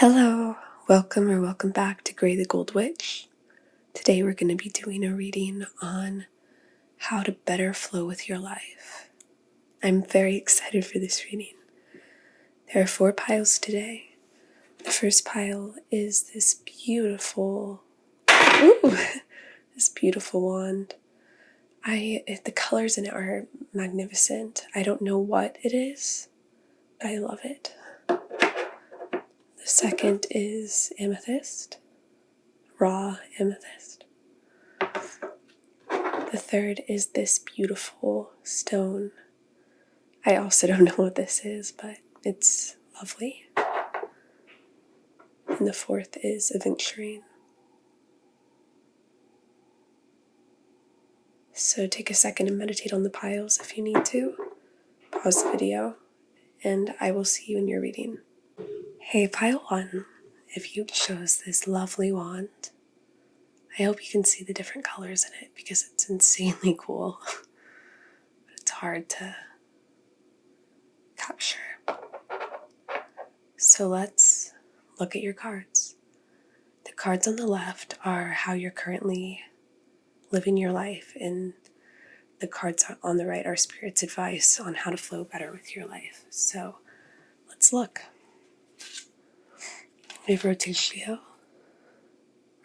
Hello, welcome back to Grey the Gold Witch. Today we're going to be doing a reading on how to better flow with your life. I'm very excited for this reading. There are 4 piles today. The first pile is this beautiful wand. The colors in it are magnificent. I don't know what it is, but I love it. The second is amethyst, raw amethyst. The third is this beautiful stone. I also don't know what this is, but it's lovely. And the fourth is aventurine. So take a second and meditate on the piles if you need to. Pause the video, and I will see you in your reading. Hey, pile 1, if you chose this lovely wand, I hope you can see the different colors in it because it's insanely cool. But it's hard to capture. So let's look at your cards. The cards on the left are how you're currently living your life, and the cards on the right are Spirit's advice on how to flow better with your life. So let's look. We have rotatio,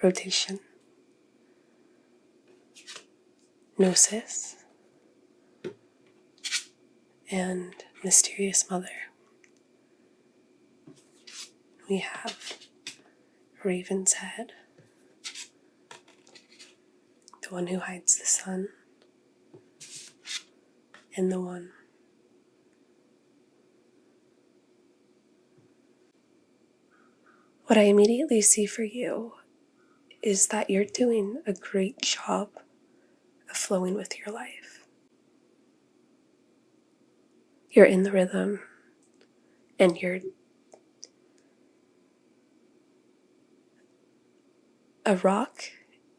rotation, gnosis, and mysterious mother. We have raven's head, the one who hides the sun, and the one. What I immediately see for you is that you're doing a great job of flowing with your life. You're in the rhythm, and you're a rock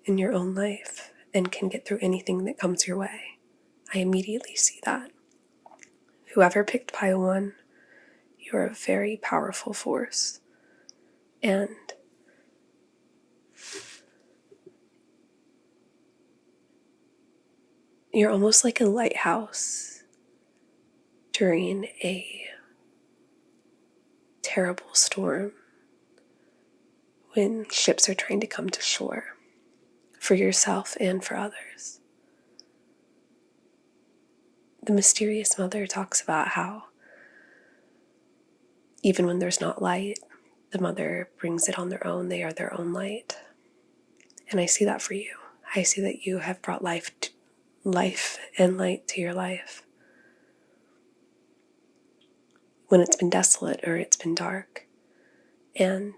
in your own life and can get through anything that comes your way. I immediately see that. Whoever picked pile 1, you're a very powerful force. And you're almost like a lighthouse during a terrible storm when ships are trying to come to shore for yourself and for others. The mysterious mother talks about how even when there's not light, the mother brings it on their own. They are their own light. And I see that for you. I see that you have brought life and light to your life when it's been desolate or it's been dark. And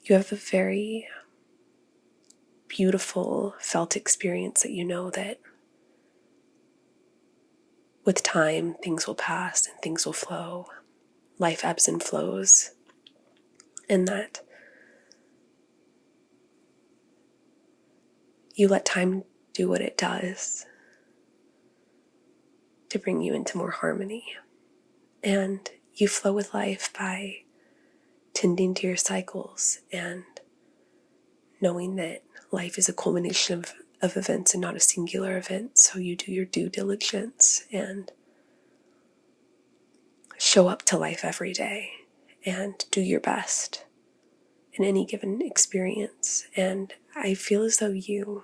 you have a very beautiful felt experience that you know that with time, things will pass and things will flow. Life ebbs and flows. And that you let time do what it does to bring you into more harmony. And you flow with life by tending to your cycles and knowing that life is a culmination of events and not a singular event. So you do your due diligence and show up to life every day and do your best in any given experience. And I feel as though you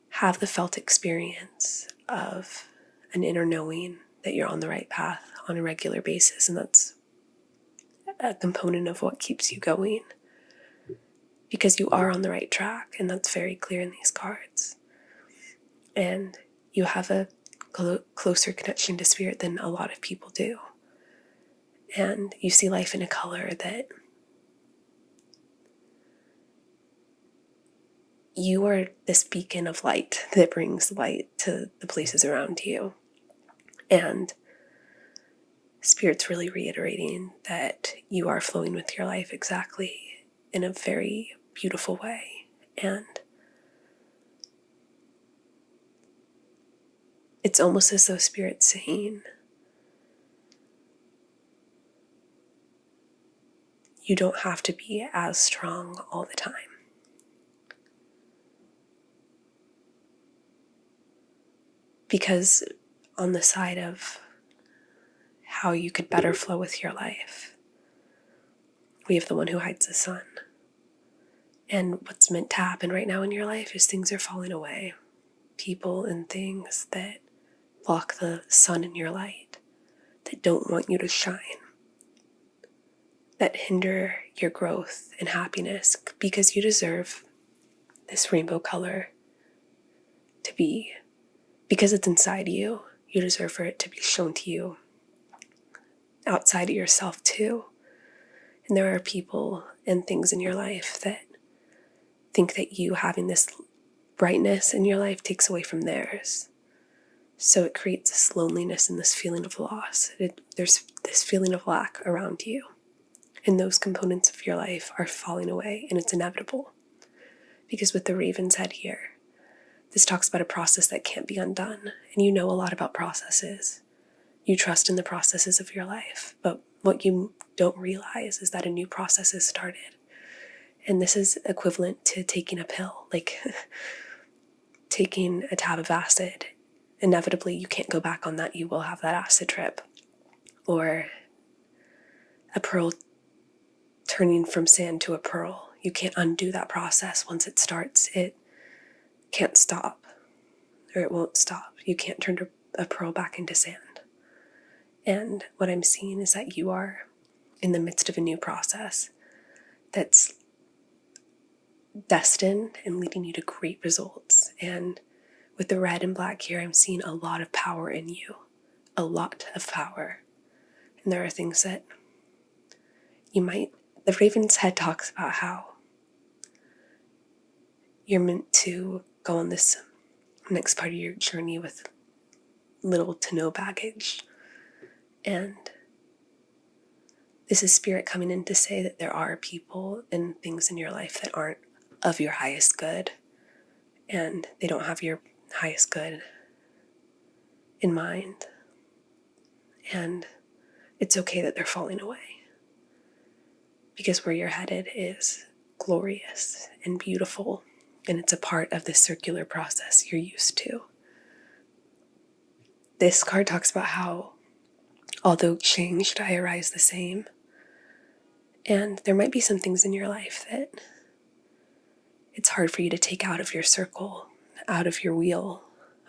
have the felt experience of an inner knowing that you're on the right path on a regular basis, and that's a component of what keeps you going, because you are on the right track, and that's very clear in these cards. And you have a closer connection to spirit than a lot of people do. And you see life in a color that you are this beacon of light that brings light to the places around you. And Spirit's really reiterating that you are flowing with your life exactly in a very beautiful way. And it's almost as though Spirit's saying, you don't have to be as strong all the time. Because on the side of how you could better flow with your life, we have the one who hides the sun. And what's meant to happen right now in your life is things are falling away. People and things that block the sun in your light, that don't want you to shine, that hinder your growth and happiness, because you deserve this rainbow color to be, because it's inside you, you deserve for it to be shown to you outside of yourself too. And there are people and things in your life that think that you having this brightness in your life takes away from theirs. So it creates this loneliness and this feeling of loss. There's this feeling of lack around you. And those components of your life are falling away, and it's inevitable. Because with the raven's head here, this talks about a process that can't be undone. And you know a lot about processes. You trust in the processes of your life. But what you don't realize is that a new process has started. And this is equivalent to taking a pill, like taking a tab of acid. Inevitably, you can't go back on that. You will have that acid trip. Or a pearl turning from sand to a pearl. You can't undo that process. Once it starts, it can't stop, or it won't stop. You can't turn a pearl back into sand. And what I'm seeing is that you are in the midst of a new process that's destined and leading you to great results. And with the red and black here, I'm seeing a lot of power in you, a lot of power. And there are things that the raven's head talks about how you're meant to go on this next part of your journey with little to no baggage. And this is spirit coming in to say that there are people and things in your life that aren't of your highest good, and they don't have your highest good in mind. And it's okay that they're falling away, because where you're headed is glorious and beautiful, and it's a part of this circular process you're used to. This card talks about how, although changed, I arise the same. And there might be some things in your life that it's hard for you to take out of your circle, out of your wheel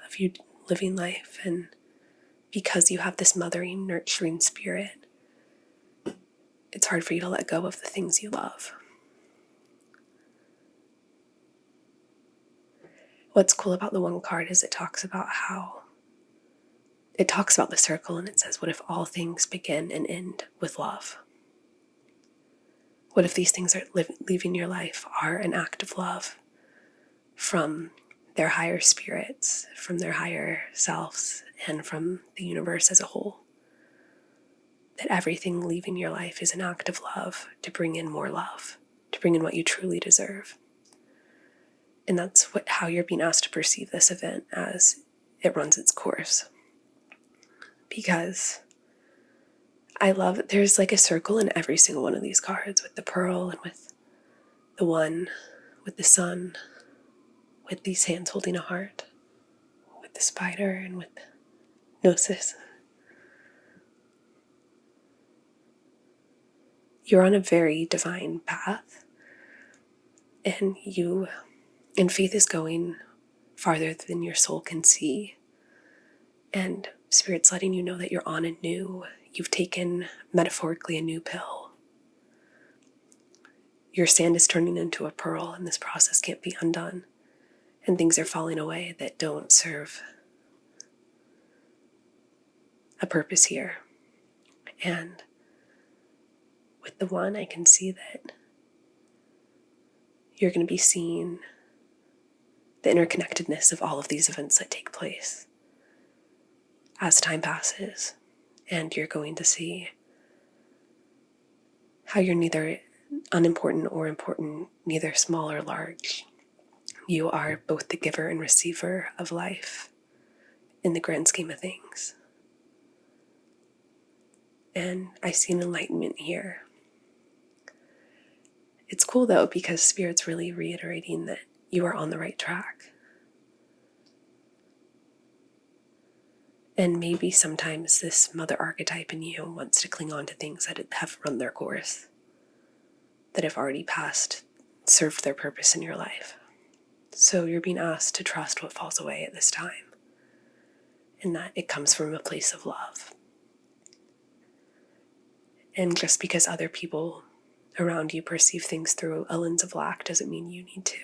of you living life. And because you have this mothering, nurturing spirit, it's hard for you to let go of the things you love. What's cool about the one card is it talks about the circle, and it says, what if all things begin and end with love? What if these things are leaving your life are an act of love from their higher spirits, from their higher selves, and from the universe as a whole? That everything leaving your life is an act of love to bring in more love, to bring in what you truly deserve. And that's how you're being asked to perceive this event as it runs its course. Because there's like a circle in every single one of these cards, with the pearl and with the one, with the sun, with these hands holding a heart, with the spider, and with Gnosis. You're on a very divine path, and faith is going farther than your soul can see. And Spirit's letting you know that you've taken metaphorically a new pill. Your sand is turning into a pearl, and this process can't be undone. And things are falling away that don't serve a purpose here. And with the one, I can see that you're going to be seeing the interconnectedness of all of these events that take place as time passes. And you're going to see how you're neither unimportant or important, neither small or large. You are both the giver and receiver of life in the grand scheme of things. And I see an enlightenment here. It's cool though, because Spirit's really reiterating that you are on the right track. And maybe sometimes this mother archetype in you wants to cling on to things that have run their course, that have already passed, served their purpose in your life. So you're being asked to trust what falls away at this time, and that it comes from a place of love. And just because other people around you perceive things through a lens of lack doesn't mean you need to.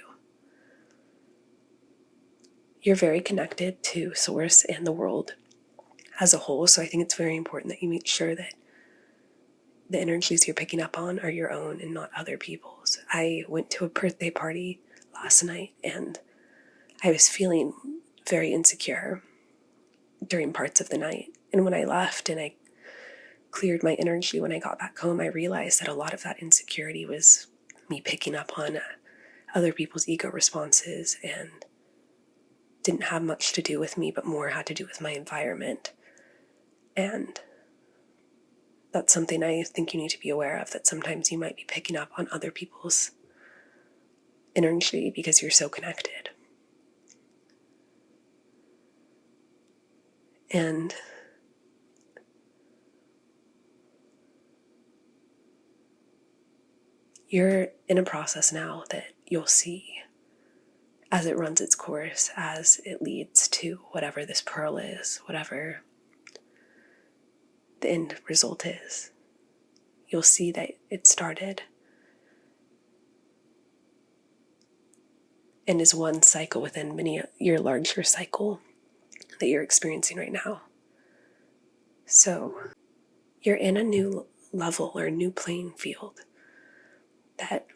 You're very connected to Source and the world as a whole, so I think it's very important that you make sure that the energies you're picking up on are your own and not other people's. I went to a birthday party last night and I was feeling very insecure during parts of the night. And when I left and I cleared my energy when I got back home, I realized that a lot of that insecurity was me picking up on other people's ego responses and didn't have much to do with me, but more had to do with my environment. And that's something I think you need to be aware of, that sometimes you might be picking up on other people's energy because you're so connected. And you're in a process now that you'll see as it runs its course, as it leads to whatever this pearl is, whatever the end result is. You'll see that it started and is one cycle within your larger cycle that you're experiencing right now. So you're in a new level or a new playing field that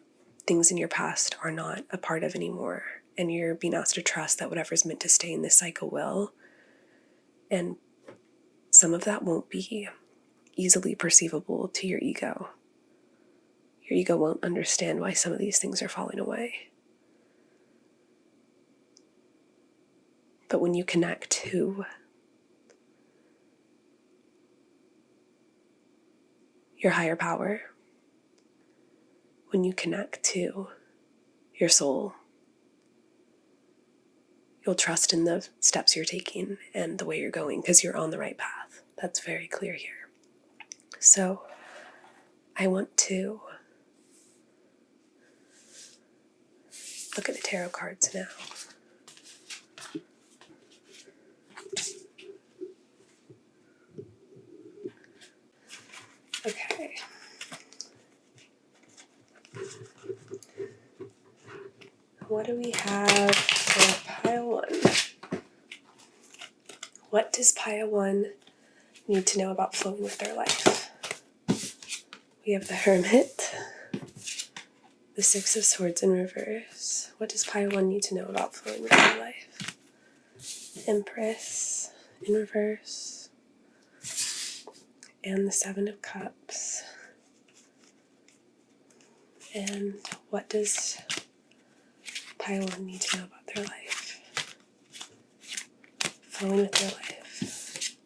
things in your past are not a part of anymore. And you're being asked to trust that whatever's meant to stay in this cycle will. And some of that won't be easily perceivable to your ego. Your ego won't understand why some of these things are falling away. But when you connect to your higher power, when you connect to your soul, you'll trust in the steps you're taking and the way you're going because you're on the right path. That's very clear here. So I want to look at the tarot cards now. Okay. What do we have for pile one? What does pile one need to know about flowing with their life? We have the Hermit, the Six of Swords in reverse. What does pile one need to know about flowing with their life? Empress in reverse, and the Seven of Cups. And what does pile one need to know about their life? Flowing with their life,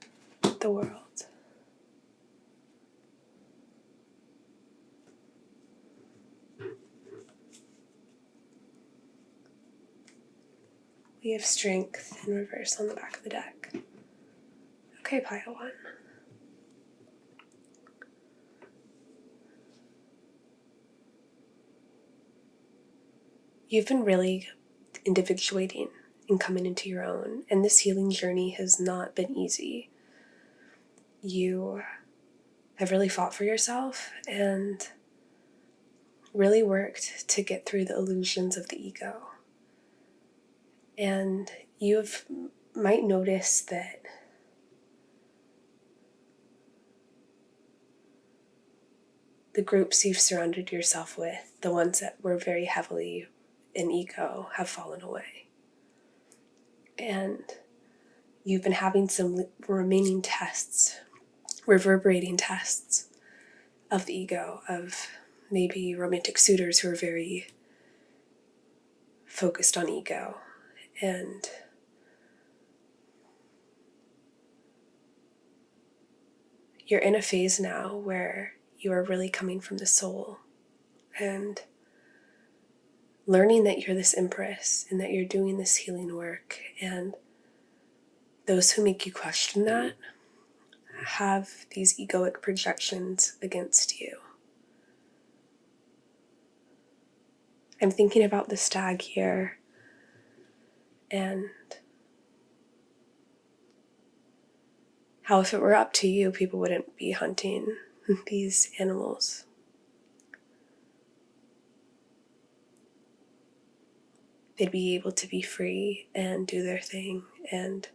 the world. We have Strength in reverse on the back of the deck. Okay, pile one. You've been really individuating and coming into your own, and this healing journey has not been easy. You have really fought for yourself and really worked to get through the illusions of the ego. And you might notice that the groups you've surrounded yourself with, the ones that were very heavily in ego, have fallen away. And you've been having some remaining tests, reverberating tests of the ego, of maybe romantic suitors who are very focused on ego. And you're in a phase now where you are really coming from the soul, and learning that you're this empress and that you're doing this healing work, and those who make you question that have these egoic projections against you. I'm thinking about the stag here, and how if it were up to you, people wouldn't be hunting these animals. They'd be able to be free and do their thing and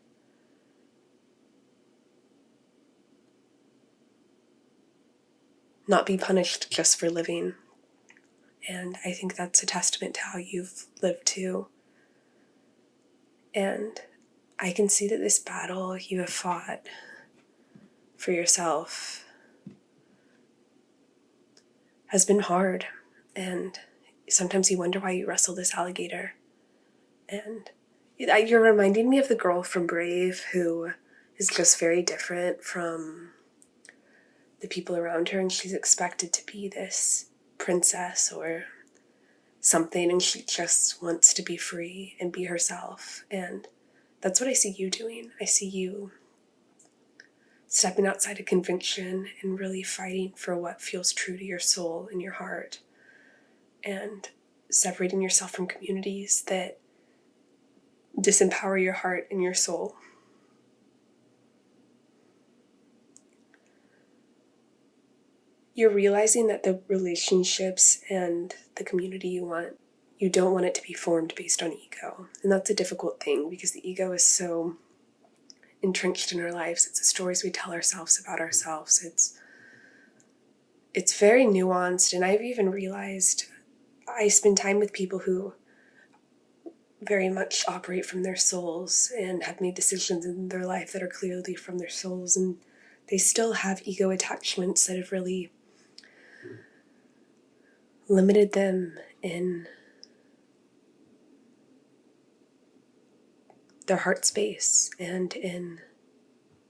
not be punished just for living. And I think that's a testament to how you've lived too. And I can see that this battle you have fought for yourself has been hard. And sometimes you wonder why you wrestle this alligator. And you're reminding me of the girl from Brave who is just very different from the people around her, and she's expected to be this princess or something, and she just wants to be free and be herself. And that's what I see you doing. I see you stepping outside of conviction and really fighting for what feels true to your soul and your heart, and separating yourself from communities that disempower your heart and your soul. You're realizing that the relationships and the community you don't want it to be formed based on ego. And that's a difficult thing because the ego is so entrenched in our lives. It's the stories we tell ourselves about ourselves. It's very nuanced, and I've even realized I spend time with people who very much operate from their souls and have made decisions in their life that are clearly from their souls, and they still have ego attachments that have really limited them in their heart space and in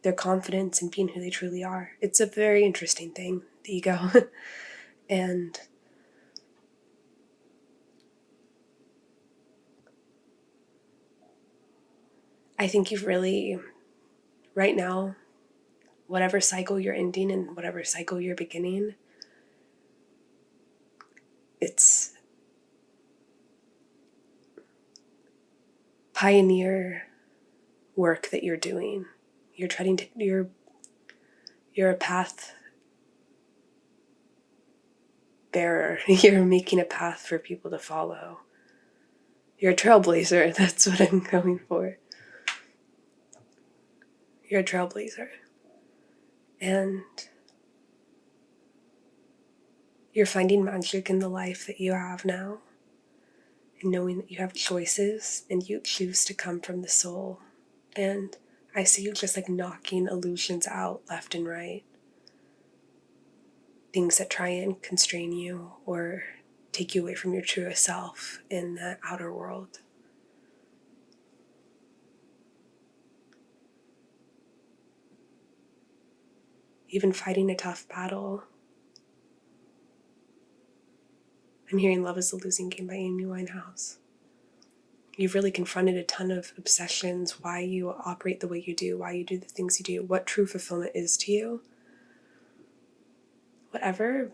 their confidence in being who they truly are. It's a very interesting thing, the ego. And I think you've really, right now, whatever cycle you're ending and whatever cycle you're beginning, it's pioneer work that you're doing. You're a path bearer. You're making a path for people to follow. You're a trailblazer. That's what I'm going for. You're a trailblazer. And you're finding magic in the life that you have now, and knowing that you have choices and you choose to come from the soul. And I see you just like knocking illusions out left and right. Things that try and constrain you or take you away from your truest self in the outer world. Even fighting a tough battle. I'm hearing Love is a Losing Game by Amy Winehouse. You've really confronted a ton of obsessions, why you operate the way you do, why you do the things you do, what true fulfillment is to you. Whatever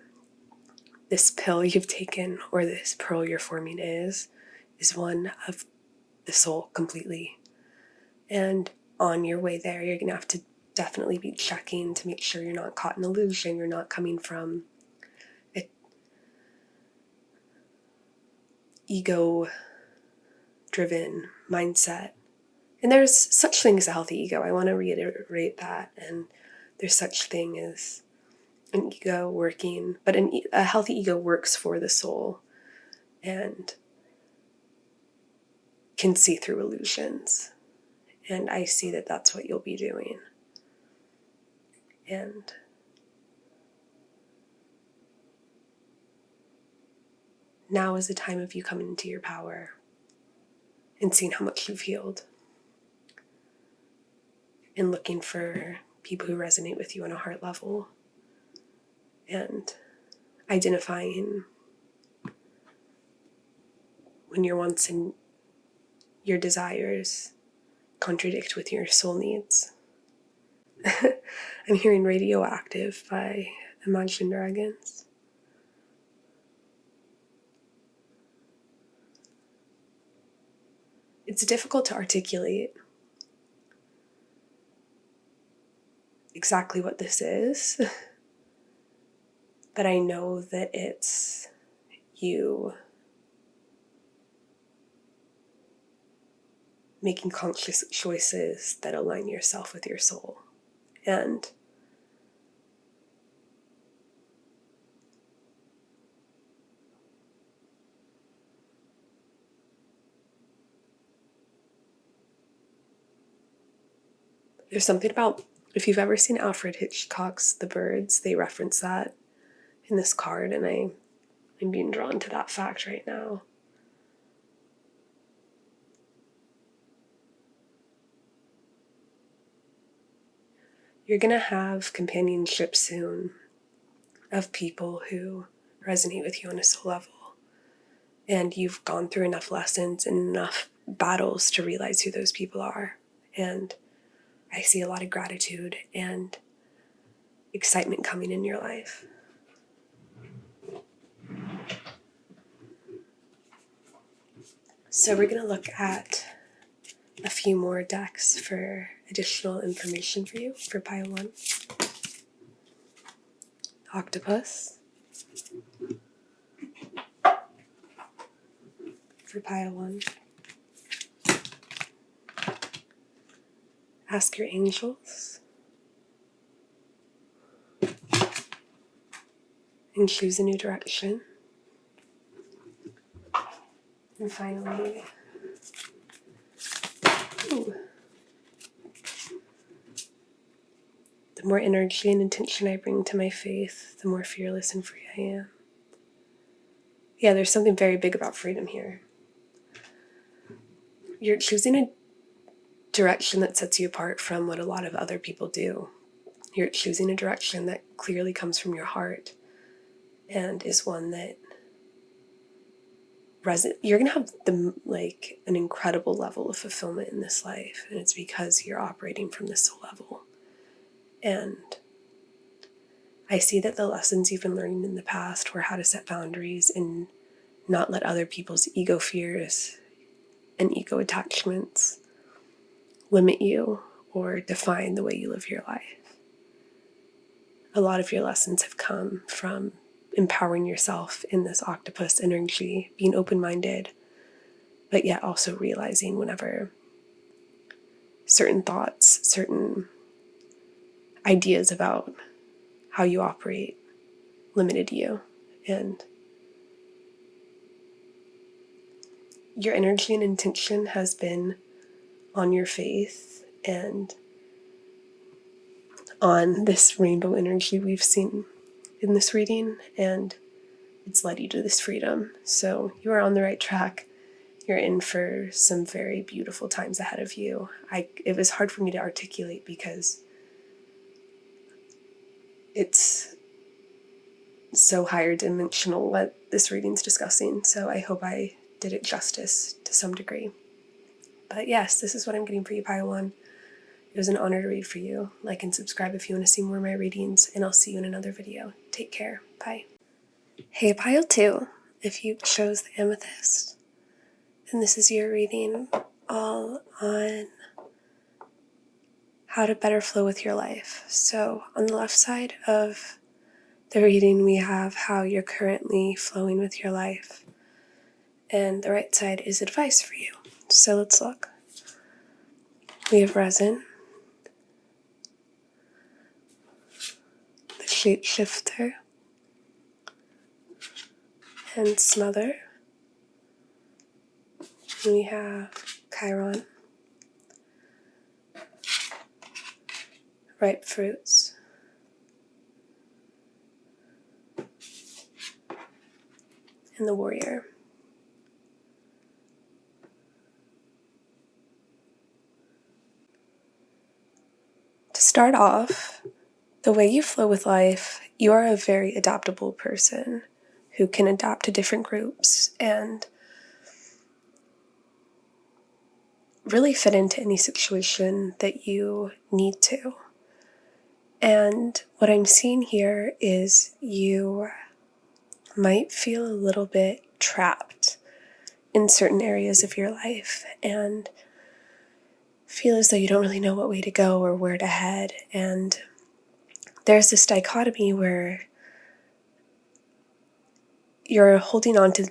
this pill you've taken or this pearl you're forming is one of the soul completely. And on your way there, you're going to have to definitely be checking to make sure you're not caught in illusion, you're not coming from an ego-driven mindset. And there's such thing as a healthy ego. I want to reiterate that. And there's such thing as an ego working, but a healthy ego works for the soul and can see through illusions. And I see that that's what you'll be doing. And now is the time of you coming into your power and seeing how much you've healed and looking for people who resonate with you on a heart level and identifying when your wants and your desires contradict with your soul needs. I'm hearing Radioactive by Imagine Dragons. It's difficult to articulate exactly what this is, but I know that it's you making conscious choices that align yourself with your soul. And there's something about, if you've ever seen Alfred Hitchcock's The Birds, they reference that in this card, and I'm being drawn to that fact right now. You're going to have companionship soon of people who resonate with you on a soul level. And you've gone through enough lessons and enough battles to realize who those people are. And I see a lot of gratitude and excitement coming in your life. So we're going to look at a few more decks for additional information for you for pile 1. Octopus. For pile 1. Ask your angels. And choose a new direction. And finally, the more energy and intention I bring to my faith, the more fearless and free I am. Yeah, there's something very big about freedom here. You're choosing a direction that sets you apart from what a lot of other people do. You're choosing a direction that clearly comes from your heart and is one that you're going to have an incredible level of fulfillment in this life, and it's because you're operating from this soul level. And I see that the lessons you've been learning in the past were how to set boundaries and not let other people's ego fears and ego attachments limit you or define the way you live your life. A lot of your lessons have come from empowering yourself in this octopus energy, being open-minded, but yet also realizing whenever certain thoughts, certain ideas about how you operate limited you. And your energy and intention has been on your faith and on this rainbow energy we've seen in this reading, and it's led you to this freedom. So you are on the right track. You're in for some very beautiful times ahead of you. It was hard for me to articulate because it's so higher dimensional what this reading's discussing. So I hope I did it justice to some degree. But yes, this is what I'm getting for you, Pile 1. It was an honor to read for you. Like and subscribe if you want to see more of my readings, and I'll see you in another video. Take care. Bye. Hey, Pile 2, if you chose the Amethyst, and this is your reading all on how to better flow with your life. So on the left side of the reading, we have how you're currently flowing with your life, and the right side is advice for you. So let's look. We have Resin, the Shapeshifter, and Smother. And we have Chiron, Ripe Fruits, and the Warrior. To start off, the way you flow with life, you are a very adaptable person who can adapt to different groups and really fit into any situation that you need to. And what I'm seeing here is you might feel a little bit trapped in certain areas of your life and feel as though you don't really know what way to go or where to head. And there's this dichotomy where you're holding on to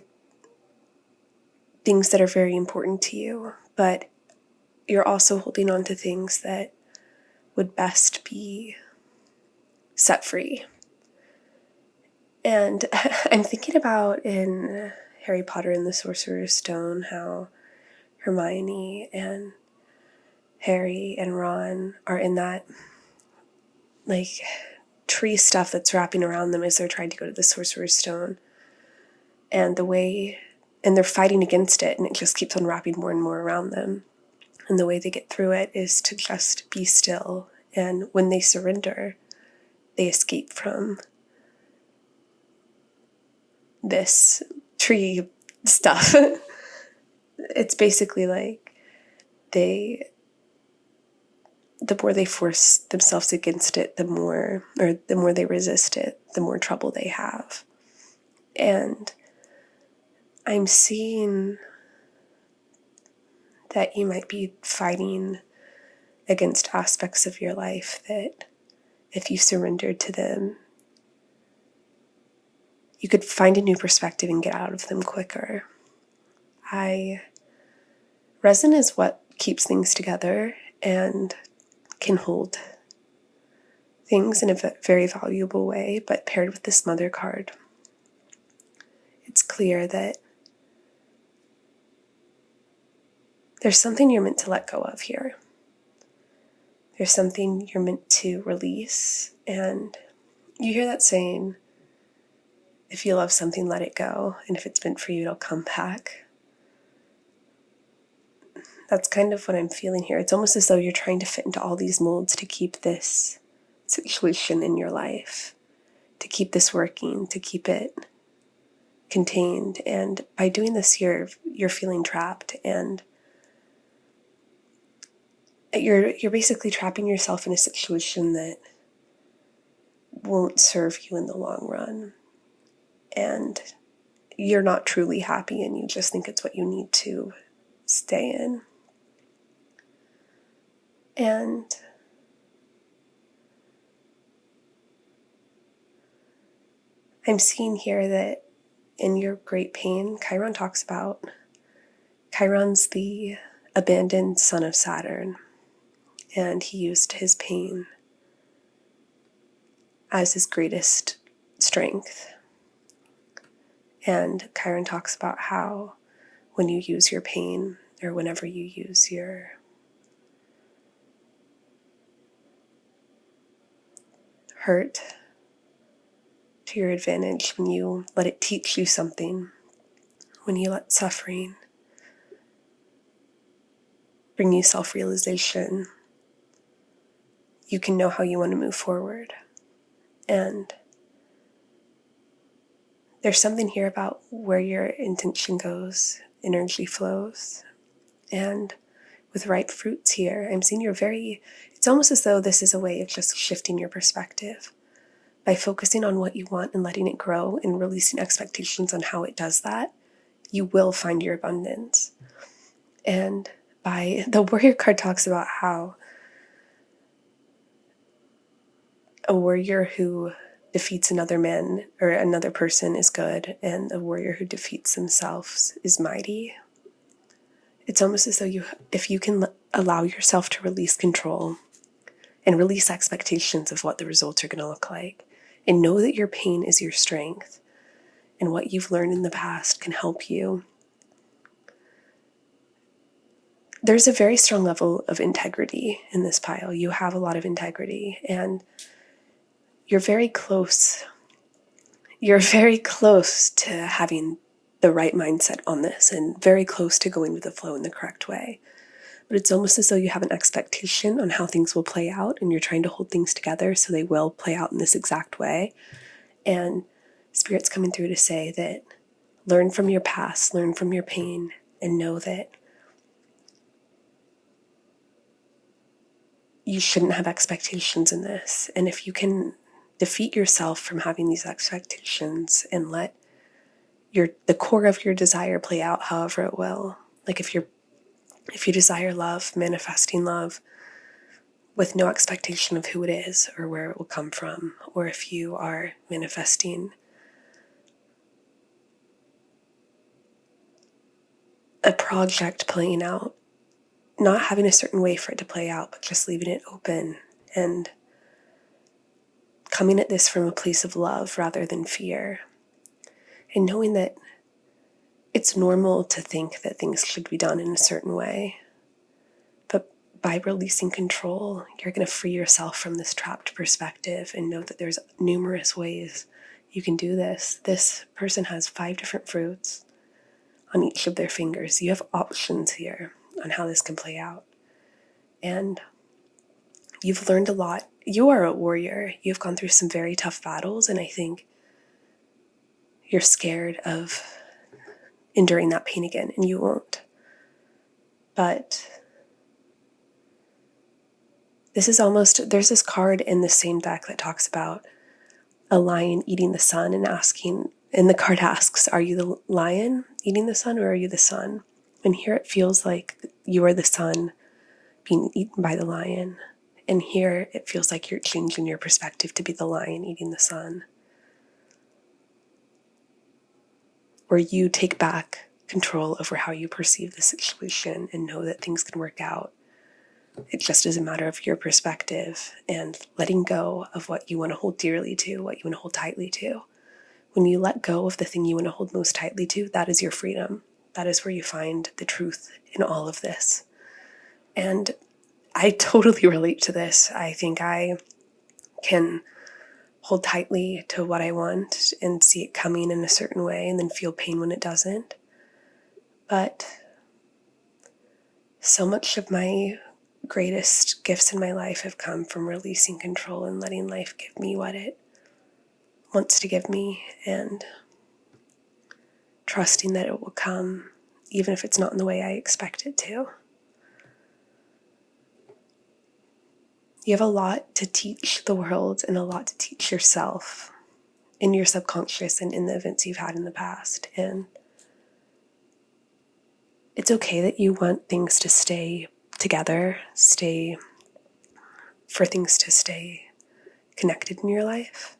things that are very important to you, but you're also holding on to things that would best be set free. And I'm thinking about in Harry Potter and the Sorcerer's Stone how Hermione and Harry and Ron are in that like tree stuff that's wrapping around them as they're trying to go to the Sorcerer's Stone. And they're fighting against it, and it just keeps on wrapping more and more around them. And the way they get through it is to just be still. And when they surrender, they escape from this tree stuff. It's basically like the more they force themselves against it, the more they resist it, the more trouble they have. And I'm seeing that you might be fighting against aspects of your life that if you surrendered to them, you could find a new perspective and get out of them quicker. Resin is what keeps things together and can hold things in a very valuable way, but paired with this Mother card, it's clear that there's something you're meant to let go of here. There's something you're meant to release. And you hear that saying, if you love something, let it go. And if it's meant for you, it'll come back. That's kind of what I'm feeling here. It's almost as though you're trying to fit into all these molds to keep this situation in your life, to keep this working, to keep it contained. And by doing this, you're feeling trapped, and you're basically trapping yourself in a situation that won't serve you in the long run. And you're not truly happy, and you just think it's what you need to stay in. And I'm seeing here that in your great pain, Chiron talks about, Chiron's the abandoned son of Saturn, and he used his pain as his greatest strength. And Chiron talks about how when you use your pain, or whenever you use your hurt to your advantage, when you let it teach you something, when you let suffering bring you self-realization, you can know how you want to move forward. And there's something here about where your intention goes, energy flows. And with ripe fruits here, I'm seeing it's almost as though this is a way of just shifting your perspective. By focusing on what you want and letting it grow and releasing expectations on how it does that, you will find your abundance. And the warrior card talks about how a warrior who defeats another man or another person is good, and a warrior who defeats themselves is mighty. It's almost as though if you can allow yourself to release control and release expectations of what the results are going to look like, and know that your pain is your strength, and what you've learned in the past can help you. There's a very strong level of integrity in this pile. You have a lot of integrity, and you're very close. You're very close to having the right mindset on this, and very close to going with the flow in the correct way. But it's almost as though you have an expectation on how things will play out, and you're trying to hold things together so they will play out in this exact way. And Spirit's coming through to say that learn from your past, learn from your pain, and know that you shouldn't have expectations in this. And if you can defeat yourself from having these expectations and let the core of your desire play out however it will. Like if you desire love, manifesting love with no expectation of who it is or where it will come from, or if you are manifesting a project playing out, not having a certain way for it to play out, but just leaving it open and coming at this from a place of love rather than fear, and knowing that it's normal to think that things should be done in a certain way. But by releasing control, you're going to free yourself from this trapped perspective and know that there's numerous ways you can do this. This person has 5 different fruits on each of their fingers. You have options here on how this can play out. And you've learned a lot. You are a warrior. You've gone through some very tough battles, and I think you're scared of enduring that pain again, and you won't. But this is almost, there's this card in the same deck that talks about a lion eating the sun and the card asks, are you the lion eating the sun or are you the sun? And here it feels like you are the sun being eaten by the lion. And here it feels like you're changing your perspective to be the lion eating the sun. Where you take back control over how you perceive the situation and know that things can work out. It just is a matter of your perspective and letting go of what you want to hold dearly to, what you want to hold tightly to. When you let go of the thing you want to hold most tightly to, that is your freedom. That is where you find the truth in all of this. And I totally relate to this. I think I can hold tightly to what I want and see it coming in a certain way and then feel pain when it doesn't. But so much of my greatest gifts in my life have come from releasing control and letting life give me what it wants to give me, and trusting that it will come even if it's not in the way I expect it to. You have a lot to teach the world and a lot to teach yourself in your subconscious and in the events you've had in the past. And it's okay that you want things to stay together, for things to stay connected in your life.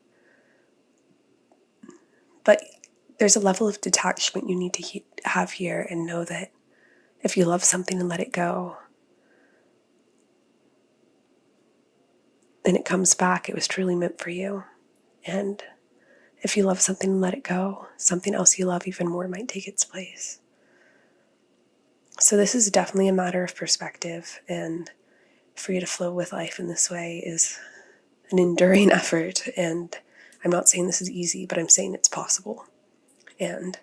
But there's a level of detachment you need to have here and know that if you love something and let it go, and it comes back, it was truly meant for you. And if you love something and let it go, something else you love even more might take its place. So this is definitely a matter of perspective, and for you to flow with life in this way is an enduring effort. And I'm not saying this is easy, but I'm saying it's possible. And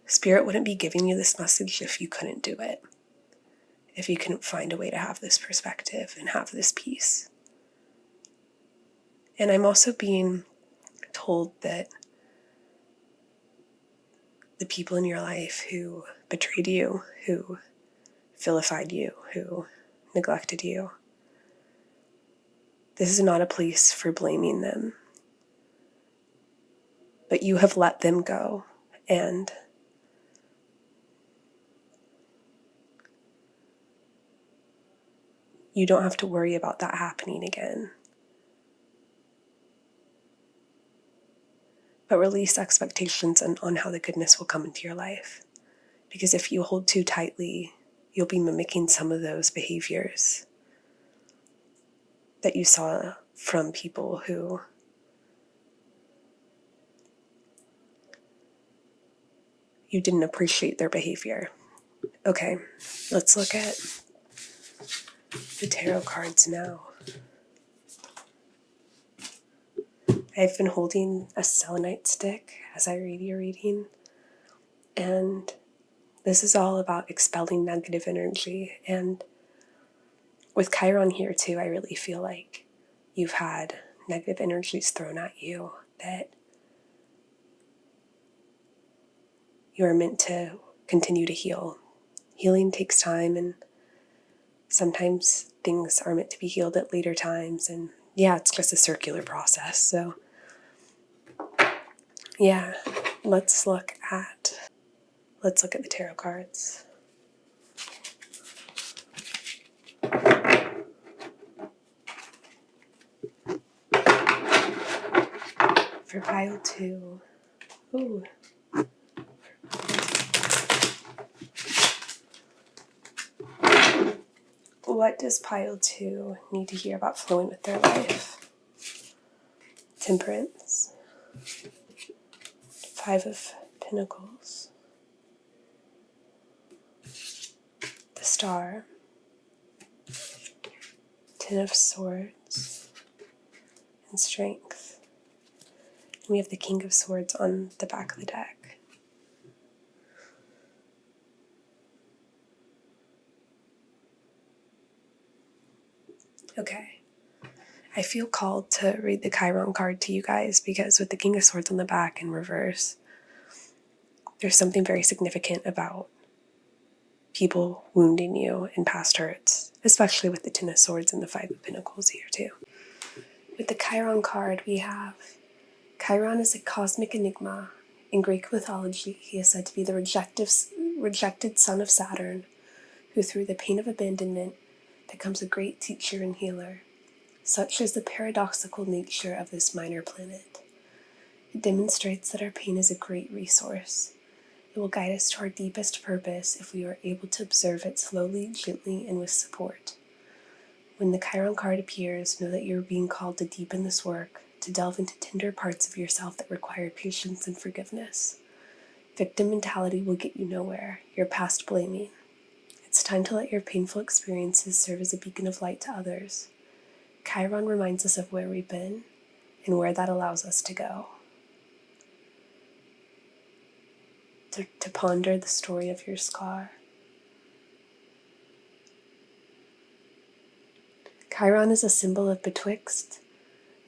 Spirit wouldn't be giving you this message if you couldn't do it, if you couldn't find a way to have this perspective and have this peace. And I'm also being told that the people in your life who betrayed you, who vilified you, who neglected you, this is not a place for blaming them. But you have let them go, and you don't have to worry about that happening again. But release expectations on how the goodness will come into your life. Because if you hold too tightly, you'll be mimicking some of those behaviors that you saw from people who you didn't appreciate their behavior. Okay, let's look at the tarot cards now. I've been holding a selenite stick as I read your reading, and this is all about expelling negative energy. And with Chiron here too, I really feel like you've had negative energies thrown at you that you are meant to continue to heal. Healing takes time, and sometimes things are meant to be healed at later times, and yeah, it's just a circular process. So yeah, let's look at the tarot cards. For pile 2. Ooh. What does pile 2 need to hear about flowing with their life? Temperance. 5 of Pentacles. The Star. 10 of Swords. And Strength. And we have the King of Swords on the back of the deck. Okay. I feel called to read the Chiron card to you guys because with the King of Swords on the back in reverse, there's something very significant about people wounding you in past hurts, especially with the 10 of Swords and the 5 of Pentacles here too. With the Chiron card, we have Chiron is a cosmic enigma. In Greek mythology, he is said to be the rejected son of Saturn, who through the pain of abandonment becomes a great teacher and healer. Such is the paradoxical nature of this minor planet. It demonstrates that our pain is a great resource. It will guide us to our deepest purpose if we are able to observe it slowly, gently, and with support. When the Chiron card appears, know that you are being called to deepen this work, to delve into tender parts of yourself that require patience and forgiveness. Victim mentality will get you nowhere. You're past blaming. It's time to let your painful experiences serve as a beacon of light to others. Chiron reminds us of where we've been and where that allows us to go. To ponder the story of your scar. Chiron is a symbol of betwixt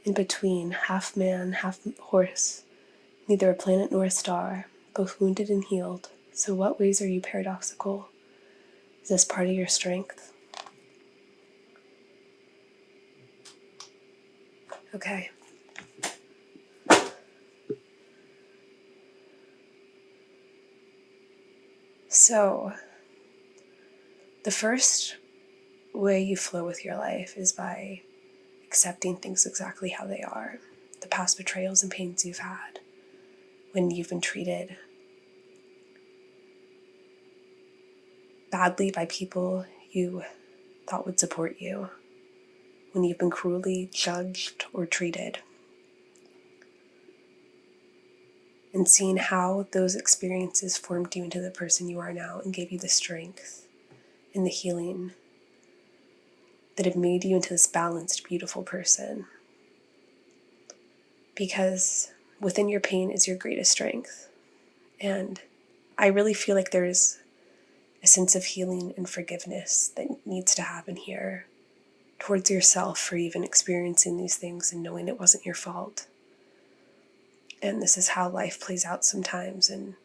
and between, half man, half horse, neither a planet nor a star, both wounded and healed. So what ways are you paradoxical? Is this part of your strength? Okay. So, the first way you flow with your life is by accepting things exactly how they are. The past betrayals and pains you've had, when you've been treated badly by people you thought would support you, when you've been cruelly judged or treated. And seeing how those experiences formed you into the person you are now and gave you the strength and the healing that have made you into this balanced, beautiful person. Because within your pain is your greatest strength. And I really feel like there's a sense of healing and forgiveness that needs to happen here towards yourself for even experiencing these things and knowing it wasn't your fault. And this is how life plays out sometimes. And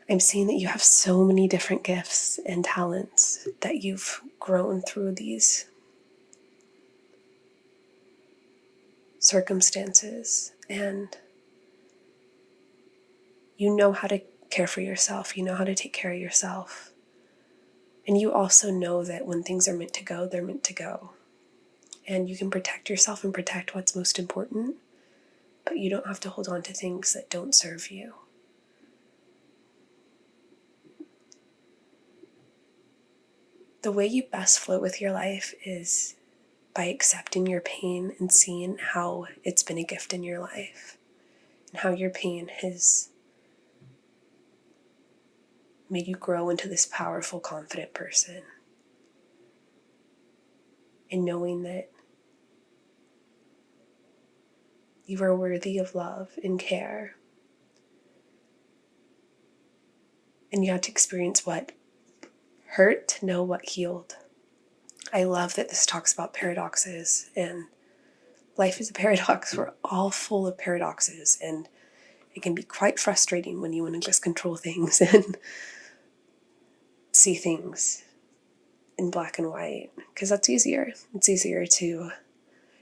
I'm seeing that you have so many different gifts and talents that you've grown through these circumstances. And you know how to care for yourself. You know how to take care of yourself. And you also know that when things are meant to go, they're meant to go. And you can protect yourself and protect what's most important, but you don't have to hold on to things that don't serve you. The way you best flow with your life is by accepting your pain and seeing how it's been a gift in your life and how your pain has made you grow into this powerful, confident person. And knowing that you are worthy of love and care. And you have to experience what hurt to know what healed. I love that this talks about paradoxes, and life is a paradox. We're all full of paradoxes, and it can be quite frustrating when you want to just control things and see things in black and white, because that's easier. It's easier to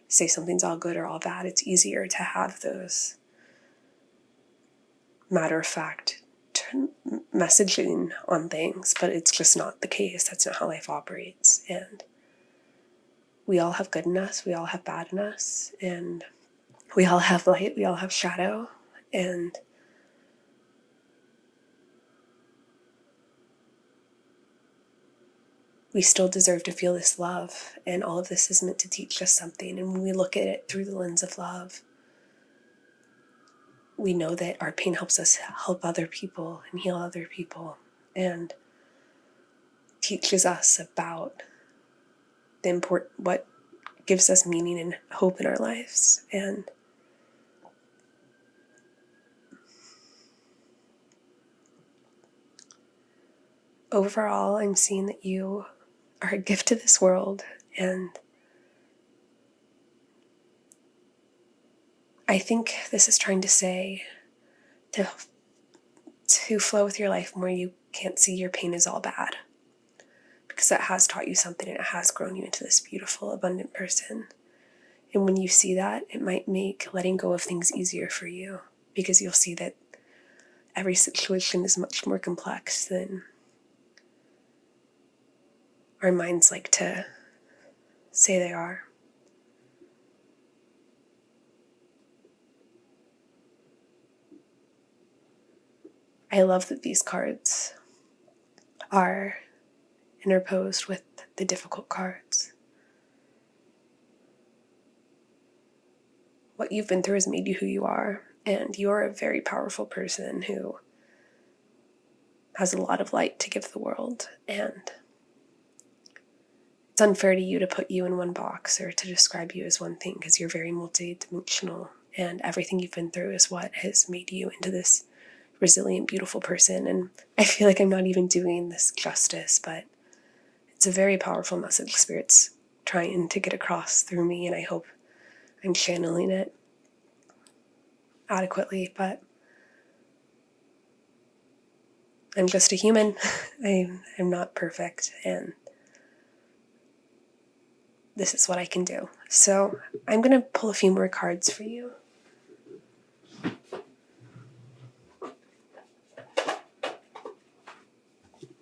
say something's all good or all bad. It's easier to have those matter-of-fact messaging on things, but it's just not the case. That's not how life operates. And we all have good in us, we all have bad in us, and we all have light, we all have shadow, and we still deserve to feel this love, and all of this is meant to teach us something. And when we look at it through the lens of love, we know that our pain helps us help other people and heal other people, and teaches us about what gives us meaning and hope in our lives. And overall, I'm seeing that you are a gift to this world, and I think this is trying to say to flow with your life more. You can't see your pain as all bad, because it has taught you something, and it has grown you into this beautiful, abundant person. And when you see that, it might make letting go of things easier for you, because you'll see that every situation is much more complex than our minds like to say they are. I love that these cards are interposed with the difficult cards. What you've been through has made you who you are, and you're a very powerful person who has a lot of light to give the world, and it's unfair to you to put you in one box or to describe you as one thing, because you're very multidimensional, and everything you've been through is what has made you into this resilient, beautiful person. And I feel like I'm not even doing this justice, but it's a very powerful message Spirit's trying to get across through me, and I hope I'm channeling it adequately. But I'm just a human. I'm not perfect, and this is what I can do. So I'm going to pull a few more cards for you.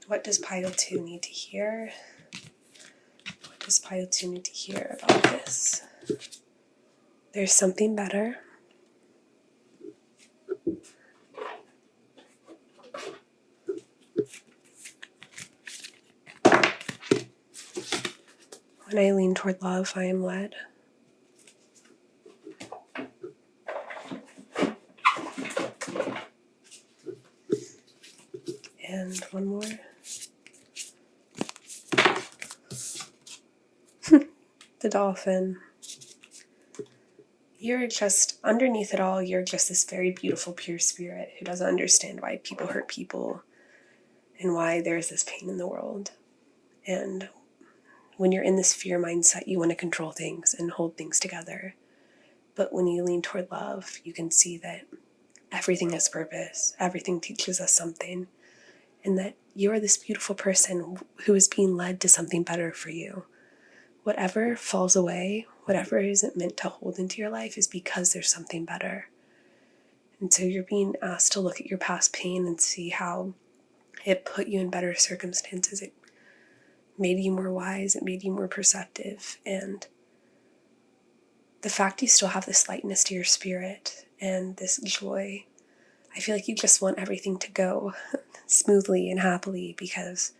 What does pile 2 need to hear? What does pile 2 need to hear about this? There's something better. When I lean toward love, I am led. And one more. The dolphin. You're just, underneath it all, you're just this very beautiful, pure spirit who doesn't understand why people hurt people and why there's this pain in the world. And when you're in this fear mindset, you want to control things and hold things together. But when you lean toward love, you can see that everything has purpose, everything teaches us something, and that you are this beautiful person who is being led to something better for you. Whatever falls away, whatever isn't meant to hold into your life, is because there's something better. And so you're being asked to look at your past pain and see how it put you in better circumstances. It made you more wise, it made you more perceptive. And the fact you still have this lightness to your spirit and this joy, I feel like you just want everything to go smoothly and happily, because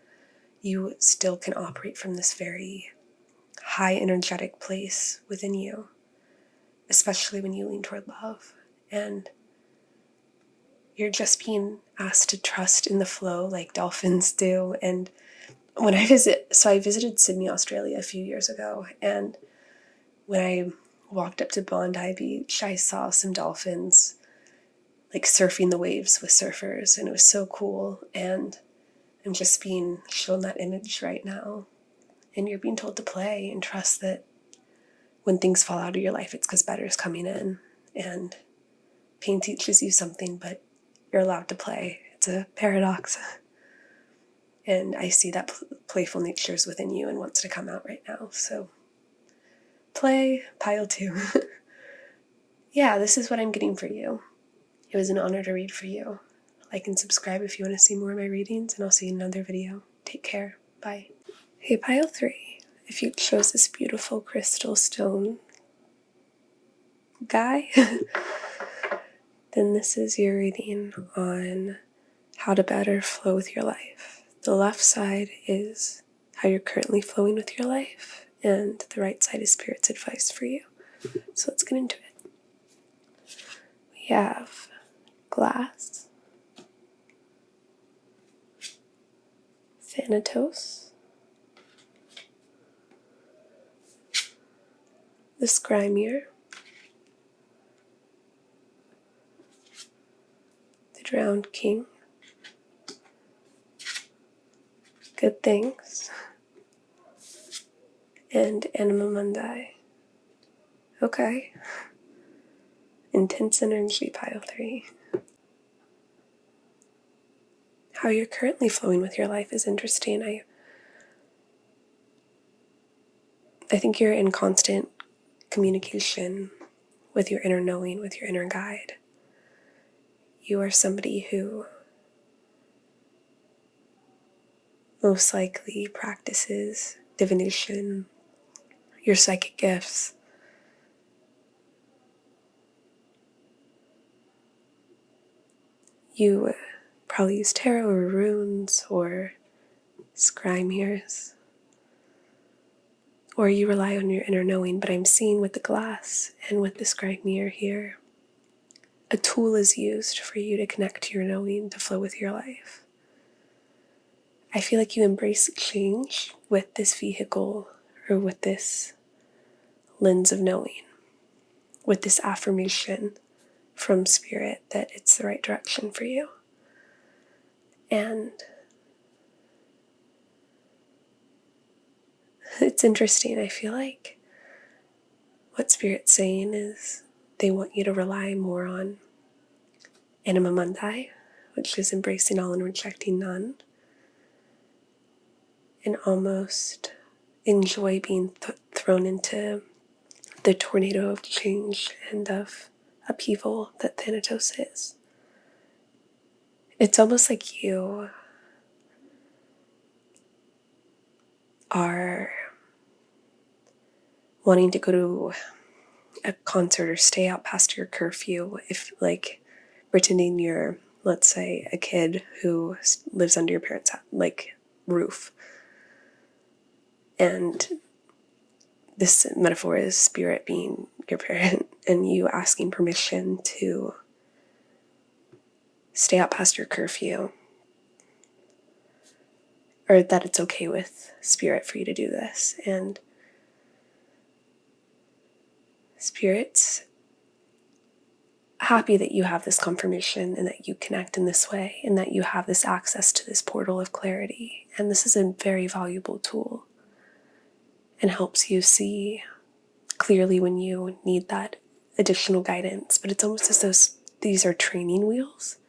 you still can operate from this very high energetic place within you, especially when you lean toward love. And you're just being asked to trust in the flow like dolphins do. And when I visited Sydney, Australia a few years ago, and when I walked up to Bondi Beach, I saw some dolphins like surfing the waves with surfers, and it was so cool. And I'm just being shown that image right now. And you're being told to play and trust that when things fall out of your life, it's because better is coming in. And pain teaches you something, but you're allowed to play. It's a paradox. And I see that playful nature is within you and wants to come out right now. So play, pile 2. Yeah, this is what I'm getting for you. It was an honor to read for you. Like and subscribe if you want to see more of my readings, and I'll see you in another video. Take care. Bye. Hey, pile 3. If you chose this beautiful crystal stone guy, then this is your reading on how to better flow with your life. The left side is how you're currently flowing with your life, and the right side is Spirit's advice for you. So let's get into it. We have Glass, Thanatos, the Scrymir, the Drowned King, Good Things, and Anima Mundi. Okay. Intense energy, pile 3. How you're currently flowing with your life is interesting. I think you're in constant communication with your inner knowing, with your inner guide. You are somebody who most likely practices divination, your psychic gifts. You probably use tarot or runes or Scrymirs, or you rely on your inner knowing, but I'm seeing with the glass and with the Scrymir here, a tool is used for you to connect to your knowing, to flow with your life. I feel like you embrace change with this vehicle, or with this lens of knowing, with this affirmation from Spirit that it's the right direction for you. And it's interesting. I feel like what Spirit's saying is they want you to rely more on Anima Mundi, which is embracing all and rejecting none, and almost enjoy being thrown into the tornado of change and of upheaval that Thanatos is. It's almost like you are wanting to go to a concert or stay out past your curfew, if like pretending you're, let's say, a kid who lives under your parents' roof. And this metaphor is Spirit being your parent and you asking permission to stay out past your curfew, or that it's okay with Spirit for you to do this. And Spirit's happy that you have this confirmation and that you connect in this way and that you have this access to this portal of clarity. And this is a very valuable tool and helps you see clearly when you need that additional guidance. But it's almost as though these are training wheels,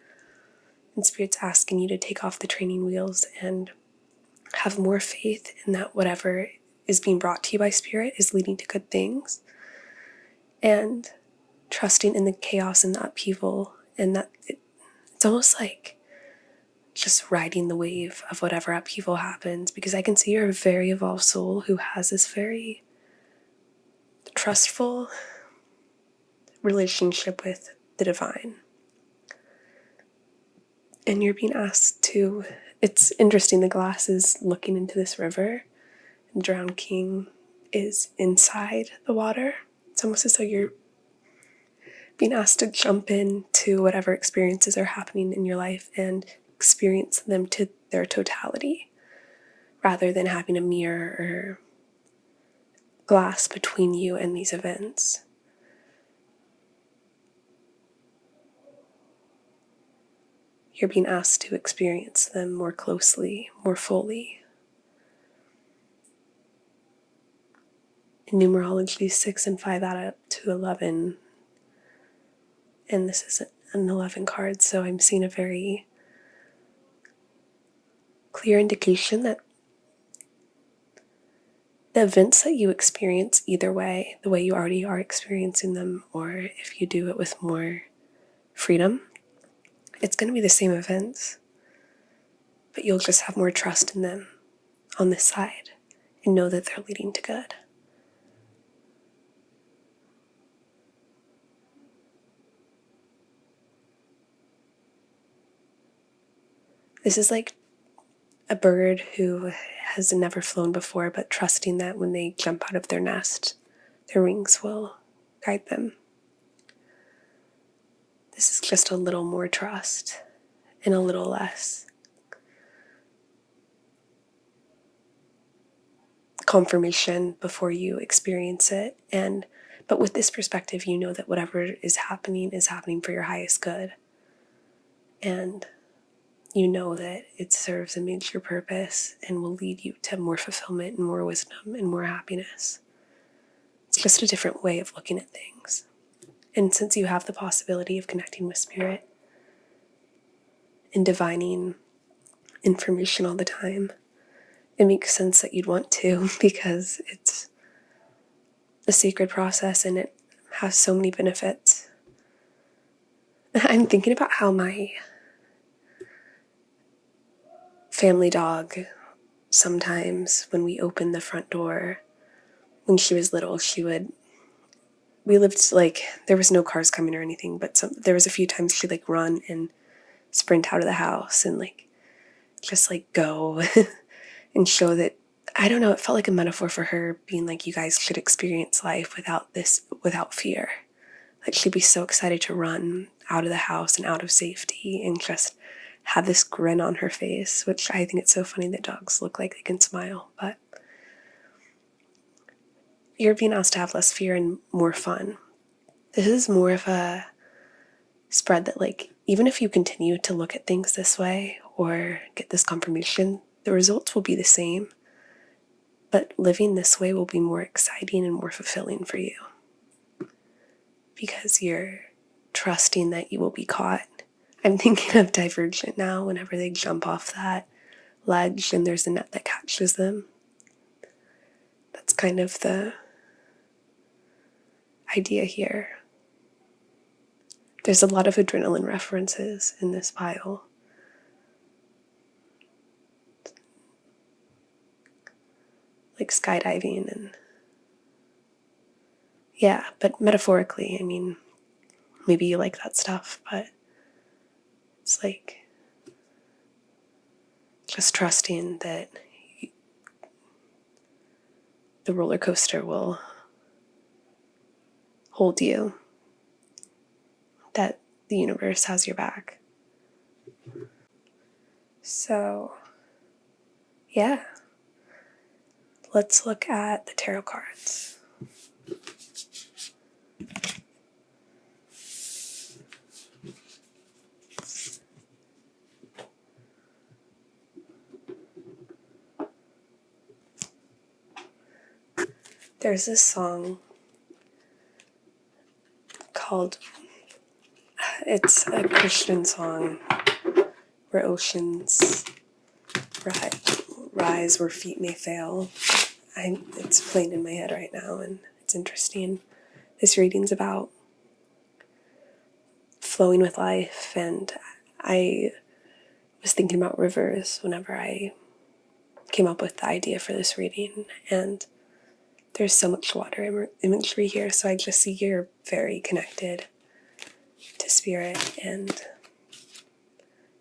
and Spirit's asking you to take off the training wheels and have more faith in that whatever is being brought to you by Spirit is leading to good things, and trusting in the chaos and the upheaval, and that it's almost like just riding the wave of whatever upheaval happens, because I can see you're a very evolved soul who has this very trustful relationship with the divine. And you're being asked to, it's interesting, the glass is looking into this river, and Drowned King is inside the water. It's almost as though you're being asked to jump into whatever experiences are happening in your life and experience them to their totality, rather than having a mirror or glass between you and these events. You're being asked to experience them more closely, more fully. In numerology, 6 and 5 add up to 11. And this is an 11 card, so I'm seeing a very clear indication that the events that you experience either way, the way you already are experiencing them, or if you do it with more freedom, it's going to be the same events, but you'll just have more trust in them on this side and know that they're leading to good. This is like a bird who has never flown before, but trusting that when they jump out of their nest, their wings will guide them. This is just a little more trust and a little less confirmation before you experience it. But with this perspective, you know that whatever is happening for your highest good. And you know that it serves a major purpose and will lead you to more fulfillment and more wisdom and more happiness. It's just a different way of looking at things. And since you have the possibility of connecting with spirit and divining information all the time, it makes sense that you'd want to, because it's a sacred process and it has so many benefits. I'm thinking about how my family dog, sometimes when we opened the front door, when she was little, we lived, like, there was no cars coming or anything, but there was a few times she'd like run and sprint out of the house and like just like go and show that, I don't know, it felt like a metaphor for her being like, you guys should experience life without fear. Like, she'd be so excited to run out of the house and out of safety and just have this grin on her face, which I think it's so funny that dogs look like they can smile. But you're being asked to have less fear and more fun. This is more of a spread that, like, even if you continue to look at things this way or get this confirmation, the results will be the same. But living this way will be more exciting and more fulfilling for you, because you're trusting that you will be caught. I'm thinking of Divergent now, whenever they jump off that ledge and there's a net that catches them. That's kind of the idea here. There's a lot of adrenaline references in this pile. Like skydiving and yeah, but metaphorically, I mean, maybe you like that stuff, but it's like just trusting that the roller coaster will hold you, that the universe has your back. So, yeah, let's look at the tarot cards. There's this song called, it's a Christian song, where oceans rise where feet may fail. It's playing in my head right now, and it's interesting. This reading's about flowing with life, and I was thinking about rivers whenever I came up with the idea for this reading, and there's so much water imagery here, so I just see you're very connected to spirit. And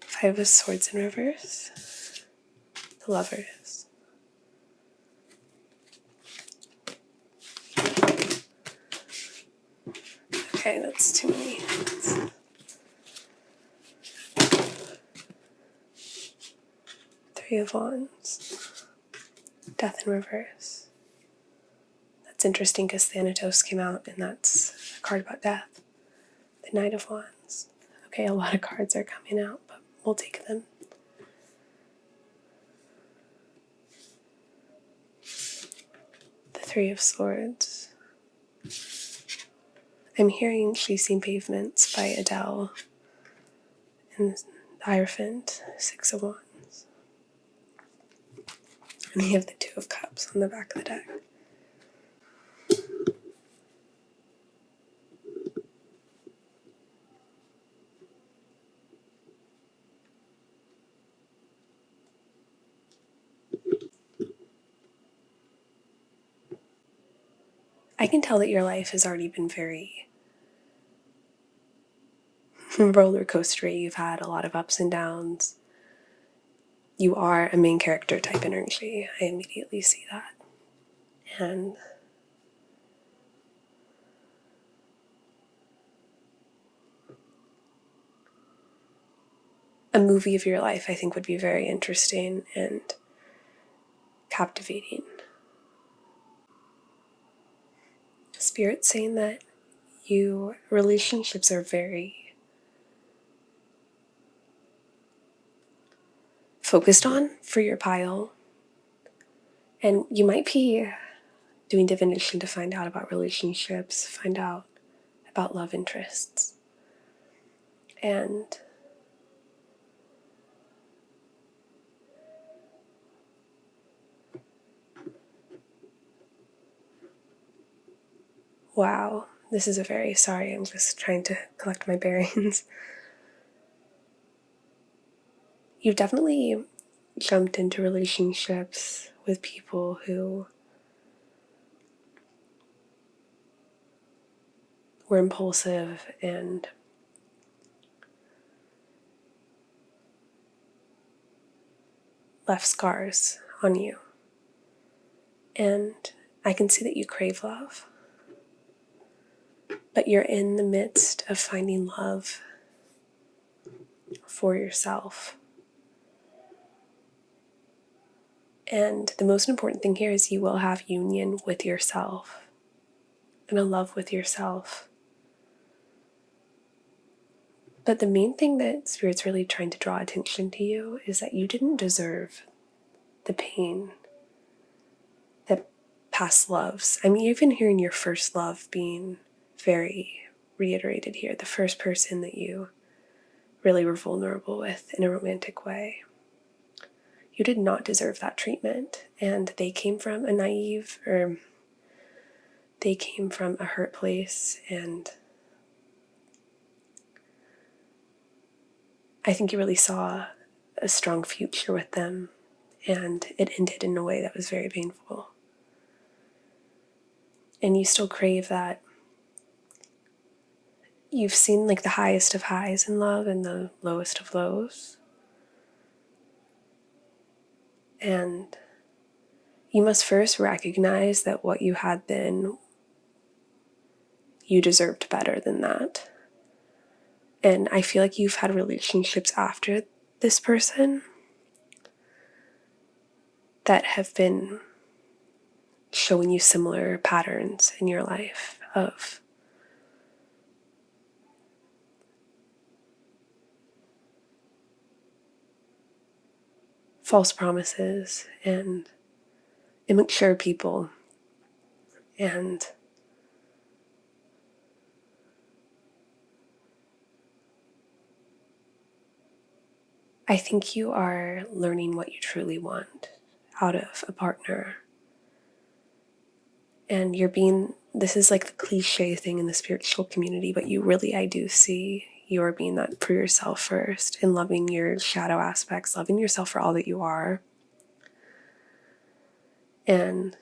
Five of Swords in reverse, the Lovers. Okay, that's too many. Three of Wands, Death in reverse. That's interesting because Thanatos came out, and that's a card about death. The Knight of Wands. Okay, a lot of cards are coming out, but we'll take them. The Three of Swords. I'm hearing Chasing Pavements by Adele. And the Hierophant, Six of Wands. And you have the Two of Cups on the back of the deck. I can tell that your life has already been very roller coastery. You've had a lot of ups and downs. You are a main character type energy. I immediately see that. And a movie of your life, I think, would be very interesting and captivating. Spirit's saying that relationships are very focused on for your pile. And you might be doing divination to find out about relationships, find out about love interests. And wow, this is sorry, I'm just trying to collect my bearings. You've definitely jumped into relationships with people who were impulsive and left scars on you. And I can see that you crave love, but you're in the midst of finding love for yourself. And the most important thing here is you will have union with yourself and a love with yourself. But the main thing that Spirit's really trying to draw attention to you is that you didn't deserve the pain that past loves. I mean, even hearing your first love being very reiterated here, the first person that you really were vulnerable with in a romantic way. You did not deserve that treatment, and they came from they came from a hurt place, and I think you really saw a strong future with them, and it ended in a way that was very painful. And you still crave that. You've seen like the highest of highs in love and the lowest of lows. And you must first recognize that what you had then, you deserved better than that. And I feel like you've had relationships after this person that have been showing you similar patterns in your life of false promises and immature people. And I think you are learning what you truly want out of a partner. And this is like the cliche thing in the spiritual community, but I do see you are being that for yourself first and loving your shadow aspects, loving yourself for all that you are. And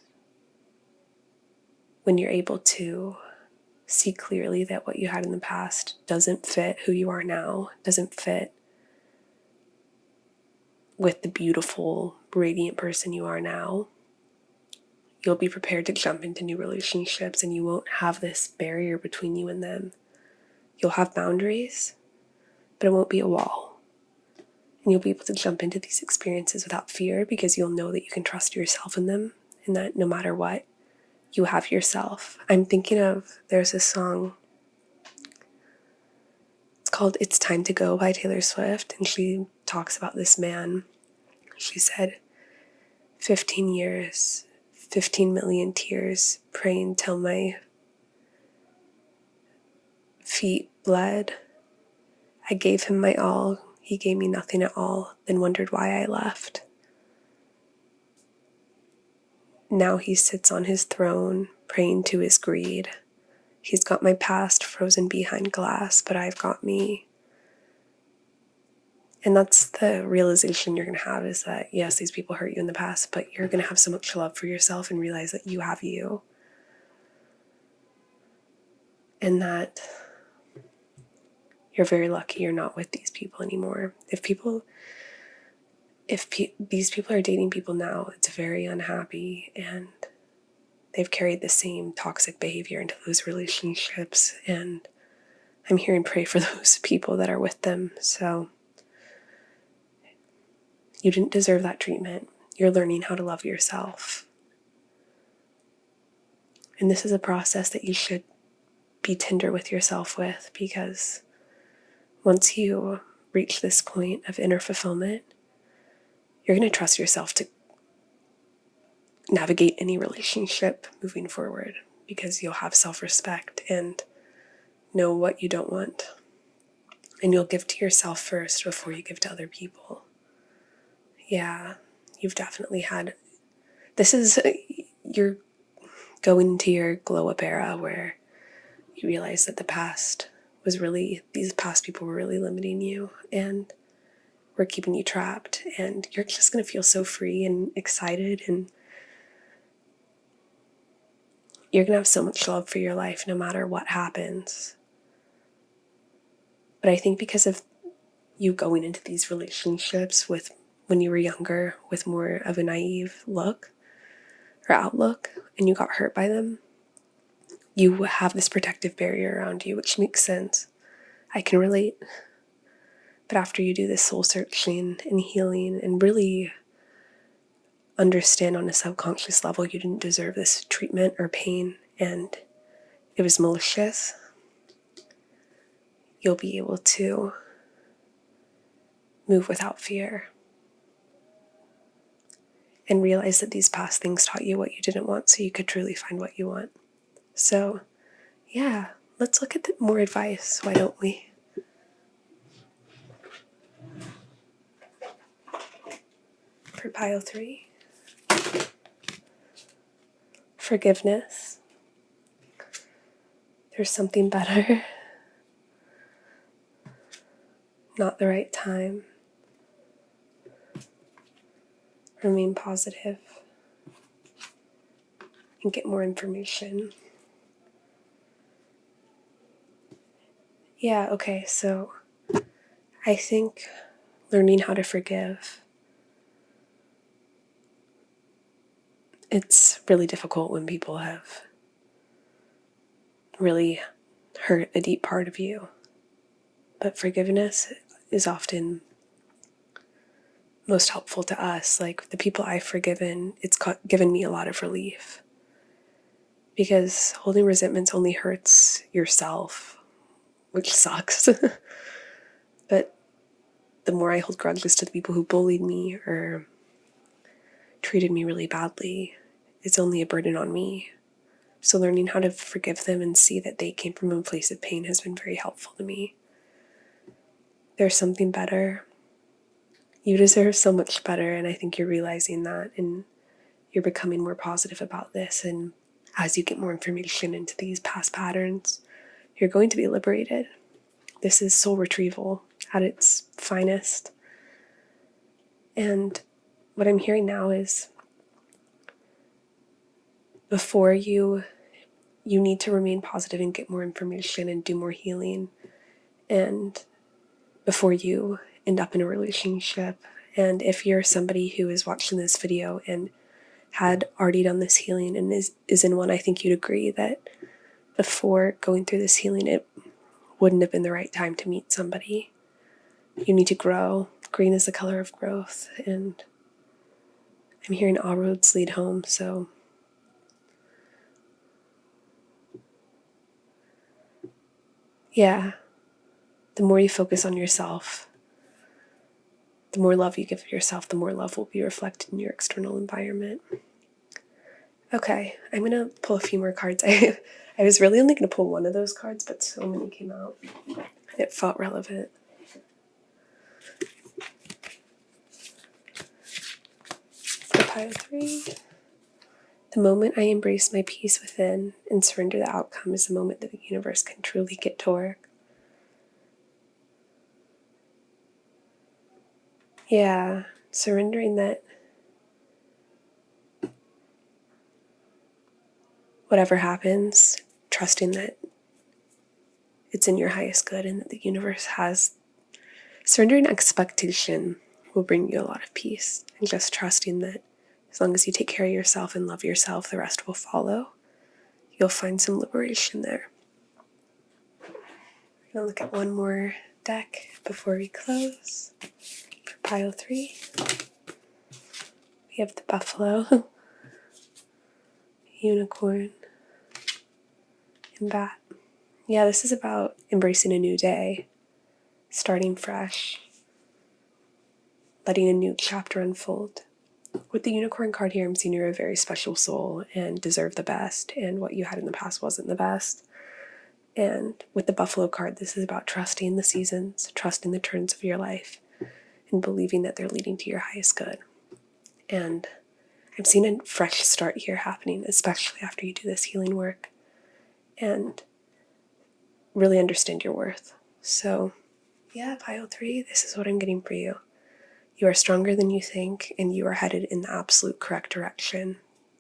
when you're able to see clearly that what you had in the past doesn't fit who you are now, doesn't fit with the beautiful, radiant person you are now, you'll be prepared to jump into new relationships, and you won't have this barrier between you and them. You'll have boundaries, but it won't be a wall. And you'll be able to jump into these experiences without fear, because you'll know that you can trust yourself in them, and that no matter what, you have yourself. I'm thinking of, there's this song, it's called It's Time to Go by Taylor Swift, and she talks about this man. She said, 15 years, 15 million tears, praying till my feet bled. I gave him my all, he gave me nothing at all, then wondered why I left. now he sits on his throne, praying to his greed. He's got my past frozen behind glass, but I've got me. And that's the realization you're going to have, is that, yes, these people hurt you in the past, but you're going to have so much love for yourself and realize that you have you. And that you're very lucky you're not with these people anymore. If these people are dating people now, it's very unhappy, and they've carried the same toxic behavior into those relationships. And I'm here and pray for those people that are with them. So you didn't deserve that treatment. You're learning how to love yourself. And this is a process that you should be tender with yourself with, because once you reach this point of inner fulfillment, you're going to trust yourself to navigate any relationship moving forward, because you'll have self-respect and know what you don't want. And you'll give to yourself first before you give to other people. Yeah, you've definitely had, you're going into your glow up era where you realize that these past people were really limiting you and were keeping you trapped. And you're just going to feel so free and excited, and you're going to have so much love for your life no matter what happens. But I think because of you going into these relationships when you were younger with more of a naive look or outlook, and you got hurt by them, you have this protective barrier around you, which makes sense. I can relate. But after you do this soul searching and healing and really understand on a subconscious level you didn't deserve this treatment or pain and it was malicious, you'll be able to move without fear and realize that these past things taught you what you didn't want, so you could truly find what you want. So, yeah, let's look at more advice, why don't we? For pile 3, forgiveness. There's something better. Not the right time. Remain positive and get more information. Yeah, okay, so I think learning how to forgive, it's really difficult when people have really hurt a deep part of you. But forgiveness is often most helpful to us. Like the people I've forgiven, it's given me a lot of relief. Because holding resentments only hurts yourself, which sucks. But the more I hold grudges to the people who bullied me or treated me really badly, it's only a burden on me. So learning how to forgive them and see that they came from a place of pain has been very helpful to me. There's something better. You deserve so much better, and I think you're realizing that, and you're becoming more positive about this. And as you get more information into these past patterns, you're going to be liberated. This is soul retrieval at its finest. And what I'm hearing now is before you need to remain positive and get more information and do more healing. And before you end up in a relationship, and if you're somebody who is watching this video and had already done this healing and is in one, I think you'd agree that before going through this healing, it wouldn't have been the right time to meet somebody. You need to grow. Green is the color of growth, and I'm hearing all roads lead home, so yeah, the more you focus on yourself, the more love you give yourself, the more love will be reflected in your external environment. Okay, I'm going to pull a few more cards. I was really only going to pull one of those cards, but so many came out. It felt relevant. For pile 3, The moment I embrace my peace within and surrender the outcome is the moment that the universe can truly get to work. Yeah, surrendering that whatever happens, trusting that it's in your highest good and that the universe has. Surrendering expectation will bring you a lot of peace, and just trusting that as long as you take care of yourself and love yourself, the rest will follow. You'll find some liberation there. I'm going to look at one more deck before we close. For pile 3, we have the buffalo, unicorn, and bat. Yeah, this is about embracing a new day, starting fresh, letting a new chapter unfold. With the unicorn card here, I'm seeing you're a very special soul and deserve the best, and what you had in the past wasn't the best. And with the buffalo card, this is about trusting the seasons, trusting the turns of your life, and believing that they're leading to your highest good. And I'm seeing a fresh start here happening, especially after you do this healing work and really understand your worth. So yeah, pile 3, this is what I'm getting for you. You are stronger than you think, and you are headed in the absolute correct direction.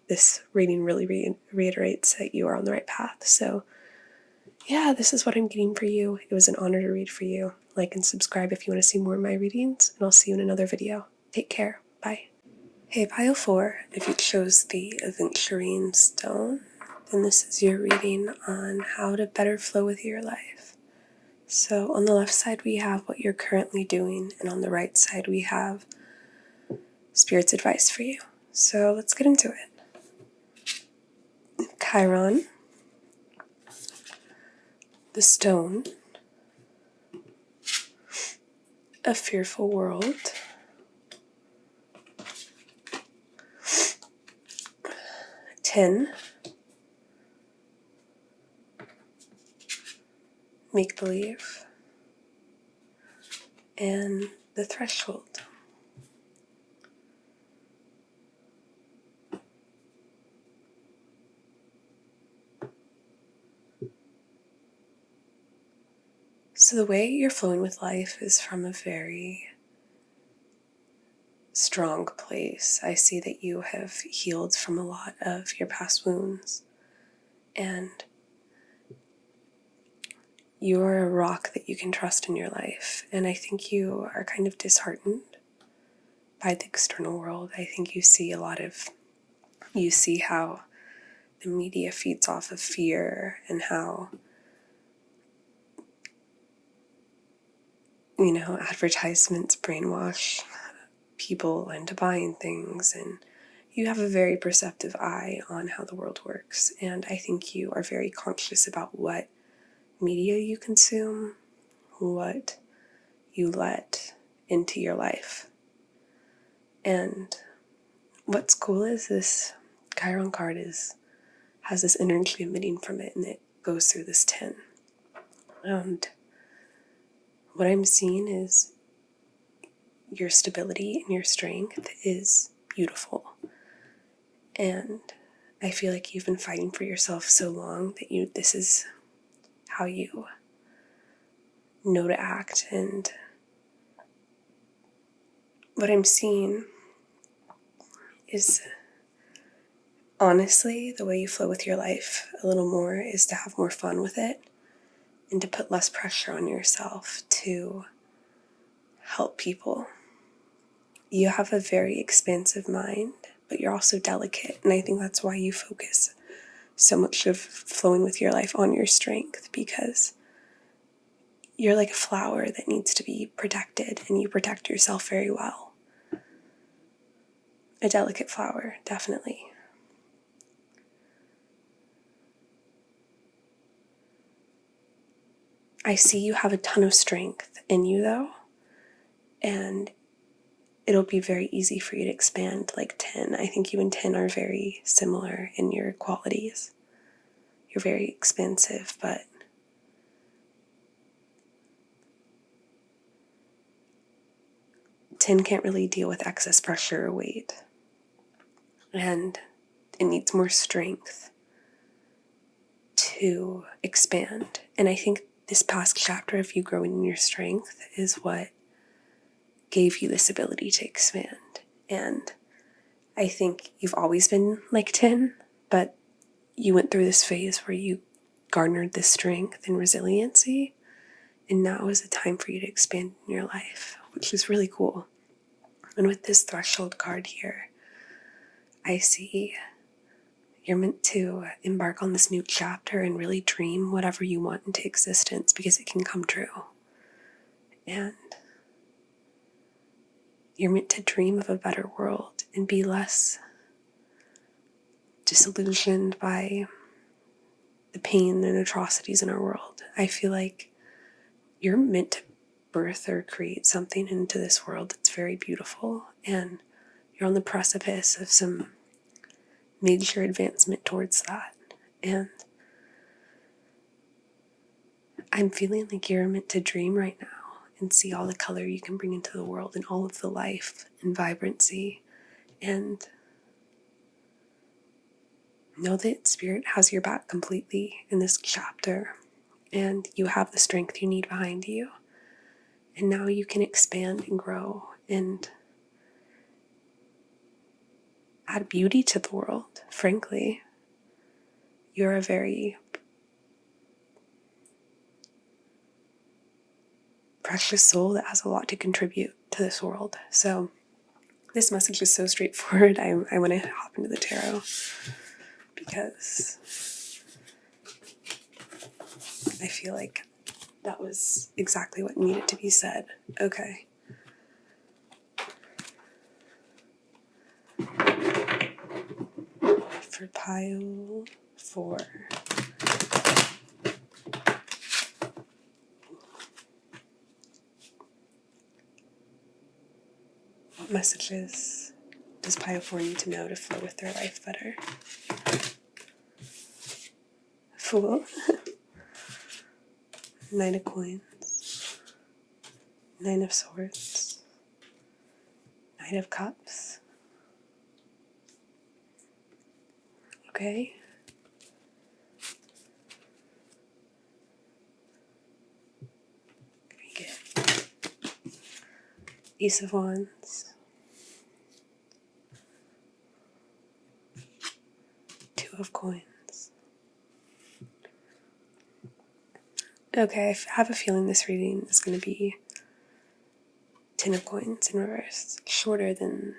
This reading really reiterates that you are on the right path. So yeah, this is what I'm getting for you. It was an honor to read for you. Like and subscribe if you want to see more of my readings, and I'll see you in another video. Take care. Bye. Hey, pile 4, if you chose the Aventurine Stone, then this is your reading on how to better flow with your life. So on the left side, we have what you're currently doing, and on the right side, we have Spirit's advice for you. So let's get into it. Chiron, the stone, a fearful world, tin, make-believe, and the threshold. So the way you're flowing with life is from a very strong place. I see that you have healed from a lot of your past wounds, and you are a rock that you can trust in your life. And I think you are kind of disheartened by the external world. I think you see how the media feeds off of fear, and how advertisements brainwash people into buying things, and you have a very perceptive eye on how the world works. And I think you are very conscious about what media you consume, what you let into your life. And what's cool is this Chiron card has this energy emitting from it, and it goes through this tin. And what I'm seeing is your stability and your strength is beautiful. And I feel like you've been fighting for yourself so long that this is how you know to act. And what I'm seeing is, honestly, the way you flow with your life a little more is to have more fun with it and to put less pressure on yourself to help people. You have a very expansive mind, but you're also delicate, and I think that's why you focus so much of flowing with your life on your strength, because you're like a flower that needs to be protected, and you protect yourself very well. A delicate flower, definitely. I see you have a ton of strength in you, though, and it'll be very easy for you to expand like tin. I think you and tin are very similar in your qualities. You're very expansive, but tin can't really deal with excess pressure or weight. And it needs more strength to expand. And I think this past chapter of you growing in your strength is what gave you this ability to expand. And I think you've always been like Tin, but you went through this phase where you garnered this strength and resiliency, and now is a time for you to expand in your life, which is really cool. And with this threshold card here, I see you're meant to embark on this new chapter and really dream whatever you want into existence, because it can come true. And you're meant to dream of a better world and be less disillusioned by the pain and atrocities in our world. I feel like you're meant to birth or create something into this world that's very beautiful, and you're on the precipice of some major advancement towards that. And I'm feeling like you're meant to dream right now and see all the color you can bring into the world and all of the life and vibrancy, and know that Spirit has your back completely in this chapter, and you have the strength you need behind you. And now you can expand and grow and add beauty to the world. Frankly, you're a very precious soul that has a lot to contribute to this world. So this message is so straightforward. I want to hop into the tarot because I feel like that was exactly what needed to be said. Okay. For pile 4. What messages does pile 4 need to know to flow with their life better? Fool. Nine of Coins. 9 of Swords. 9 of Cups. Okay. We get Ace of Wands. 2 of Coins. Okay, I have a feeling this reading is going to be 10 of Coins in reverse. Shorter than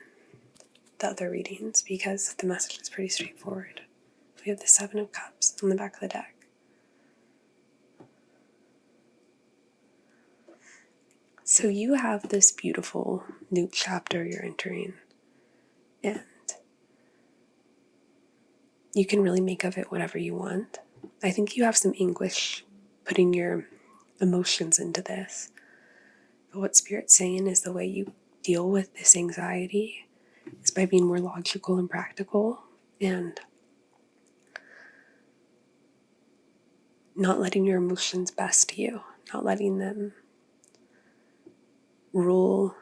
the other readings because the message is pretty straightforward. We have the 7 of Cups on the back of the deck. So you have this beautiful new chapter you're entering, and you can really make of it whatever you want. I think you have some anguish putting your emotions into this. But what Spirit's saying is the way you deal with this anxiety is by being more logical and practical and not letting your emotions best you, not letting them rule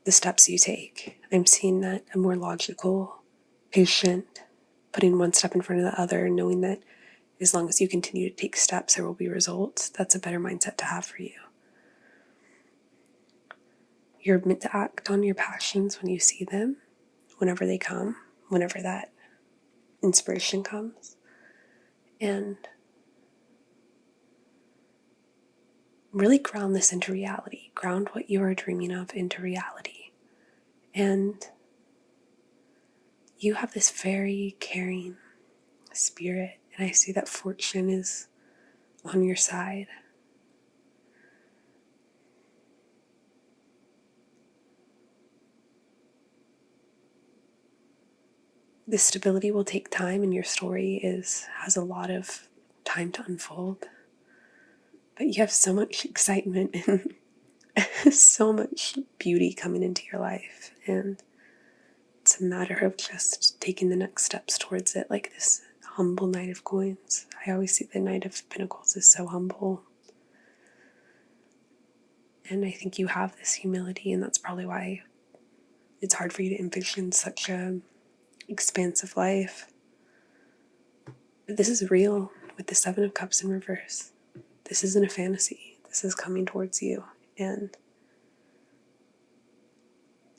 the steps you take. I'm seeing that a more logical, patient, putting one step in front of the other, knowing that as long as you continue to take steps, there will be results. That's a better mindset to have for you. You're meant to act on your passions when you see them, whenever they come, whenever that inspiration comes. And really ground this into reality. Ground what you are dreaming of into reality. And you have this very caring spirit, and I see that fortune is on your side. This stability will take time, and your story has a lot of time to unfold. But you have so much excitement and so much beauty coming into your life, and it's a matter of just taking the next steps towards it, like this humble Knight of Coins. I always see the Knight of Pentacles as so humble. And I think you have this humility, and that's probably why it's hard for you to envision such a expansive life. this is real with the Seven of Cups in reverse. This isn't a fantasy. This is coming towards you. And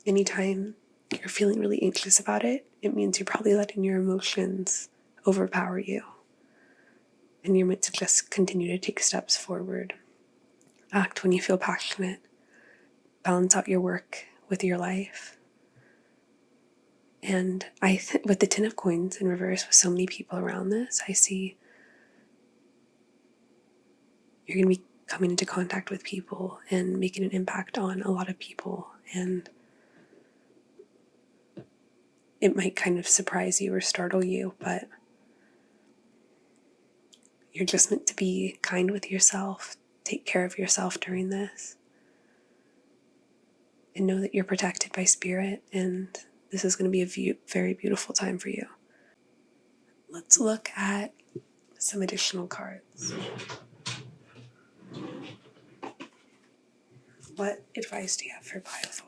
anytime you're feeling really anxious about it, it means you're probably letting your emotions overpower you. And you're meant to just continue to take steps forward. Act when you feel passionate. Balance out your work with your life. And with the Ten of Coins in reverse, with so many people around this, I see you're going to be coming into contact with people and making an impact on a lot of people. And it might kind of surprise you or startle you, but you're just meant to be kind with yourself, take care of yourself during this, and know that you're protected by spirit, and this is going to be a very beautiful time for you. Let's look at some additional cards. What advice do you have for Pile 4?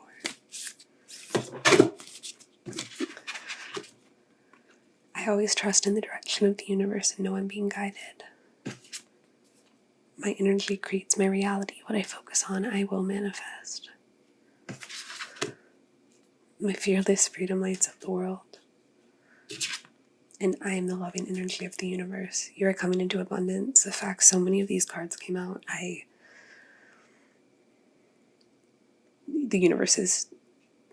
I always trust in the direction of the universe and know I'm being guided. My energy creates my reality. What I focus on, I will manifest. My fearless freedom lights up the world. And I am the loving energy of the universe. You are coming into abundance. The fact so many of these cards came out, the universe is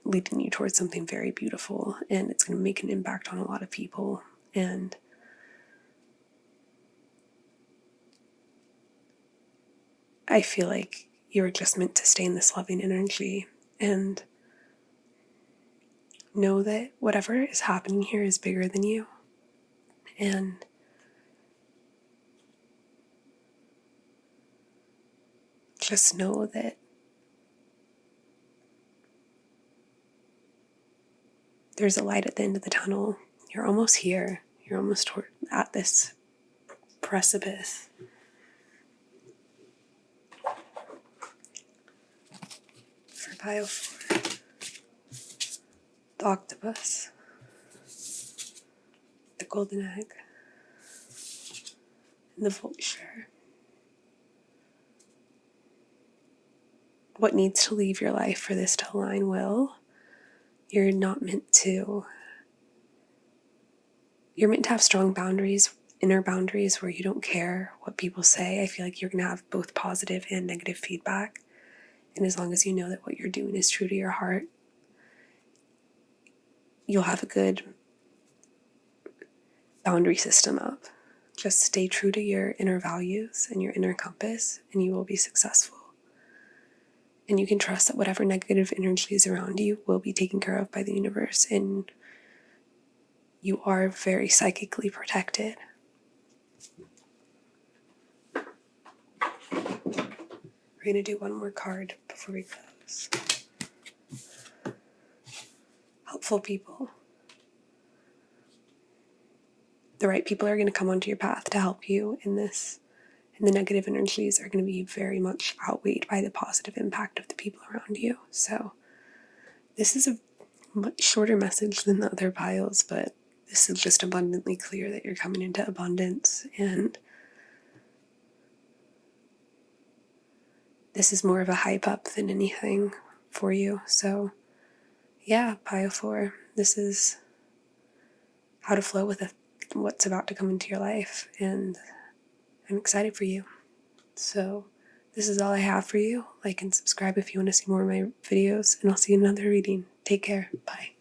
leading you towards something very beautiful, and it's going to make an impact on a lot of people. And I feel like you're just meant to stay in this loving energy and know that whatever is happening here is bigger than you. And just know that there's a light at the end of the tunnel. You're almost here. You're almost at this precipice. For Pile 4, the octopus, the golden egg, and the vulture. What needs to leave your life for this to align will? You're meant to have strong boundaries, inner boundaries, where you don't care what people say. I feel like you're going to have both positive and negative feedback. And as long as you know that what you're doing is true to your heart, you'll have a good boundary system up. Just stay true to your inner values and your inner compass, and you will be successful. And you can trust that whatever negative energies around you will be taken care of by the universe, and you are very psychically protected. We're going to do one more card before we close. Helpful people. The right people are going to come onto your path to help you in this, and the negative energies are going to be very much outweighed by the positive impact of the people around you. So this is a much shorter message than the other piles, but this is just abundantly clear that you're coming into abundance, and this is more of a hype up than anything for you. So yeah, Pile 4, this is how to flow with what's about to come into your life, and I'm excited for you. So this is all I have for you. Like and subscribe if you want to see more of my videos, and I'll see you in another reading. Take care. Bye.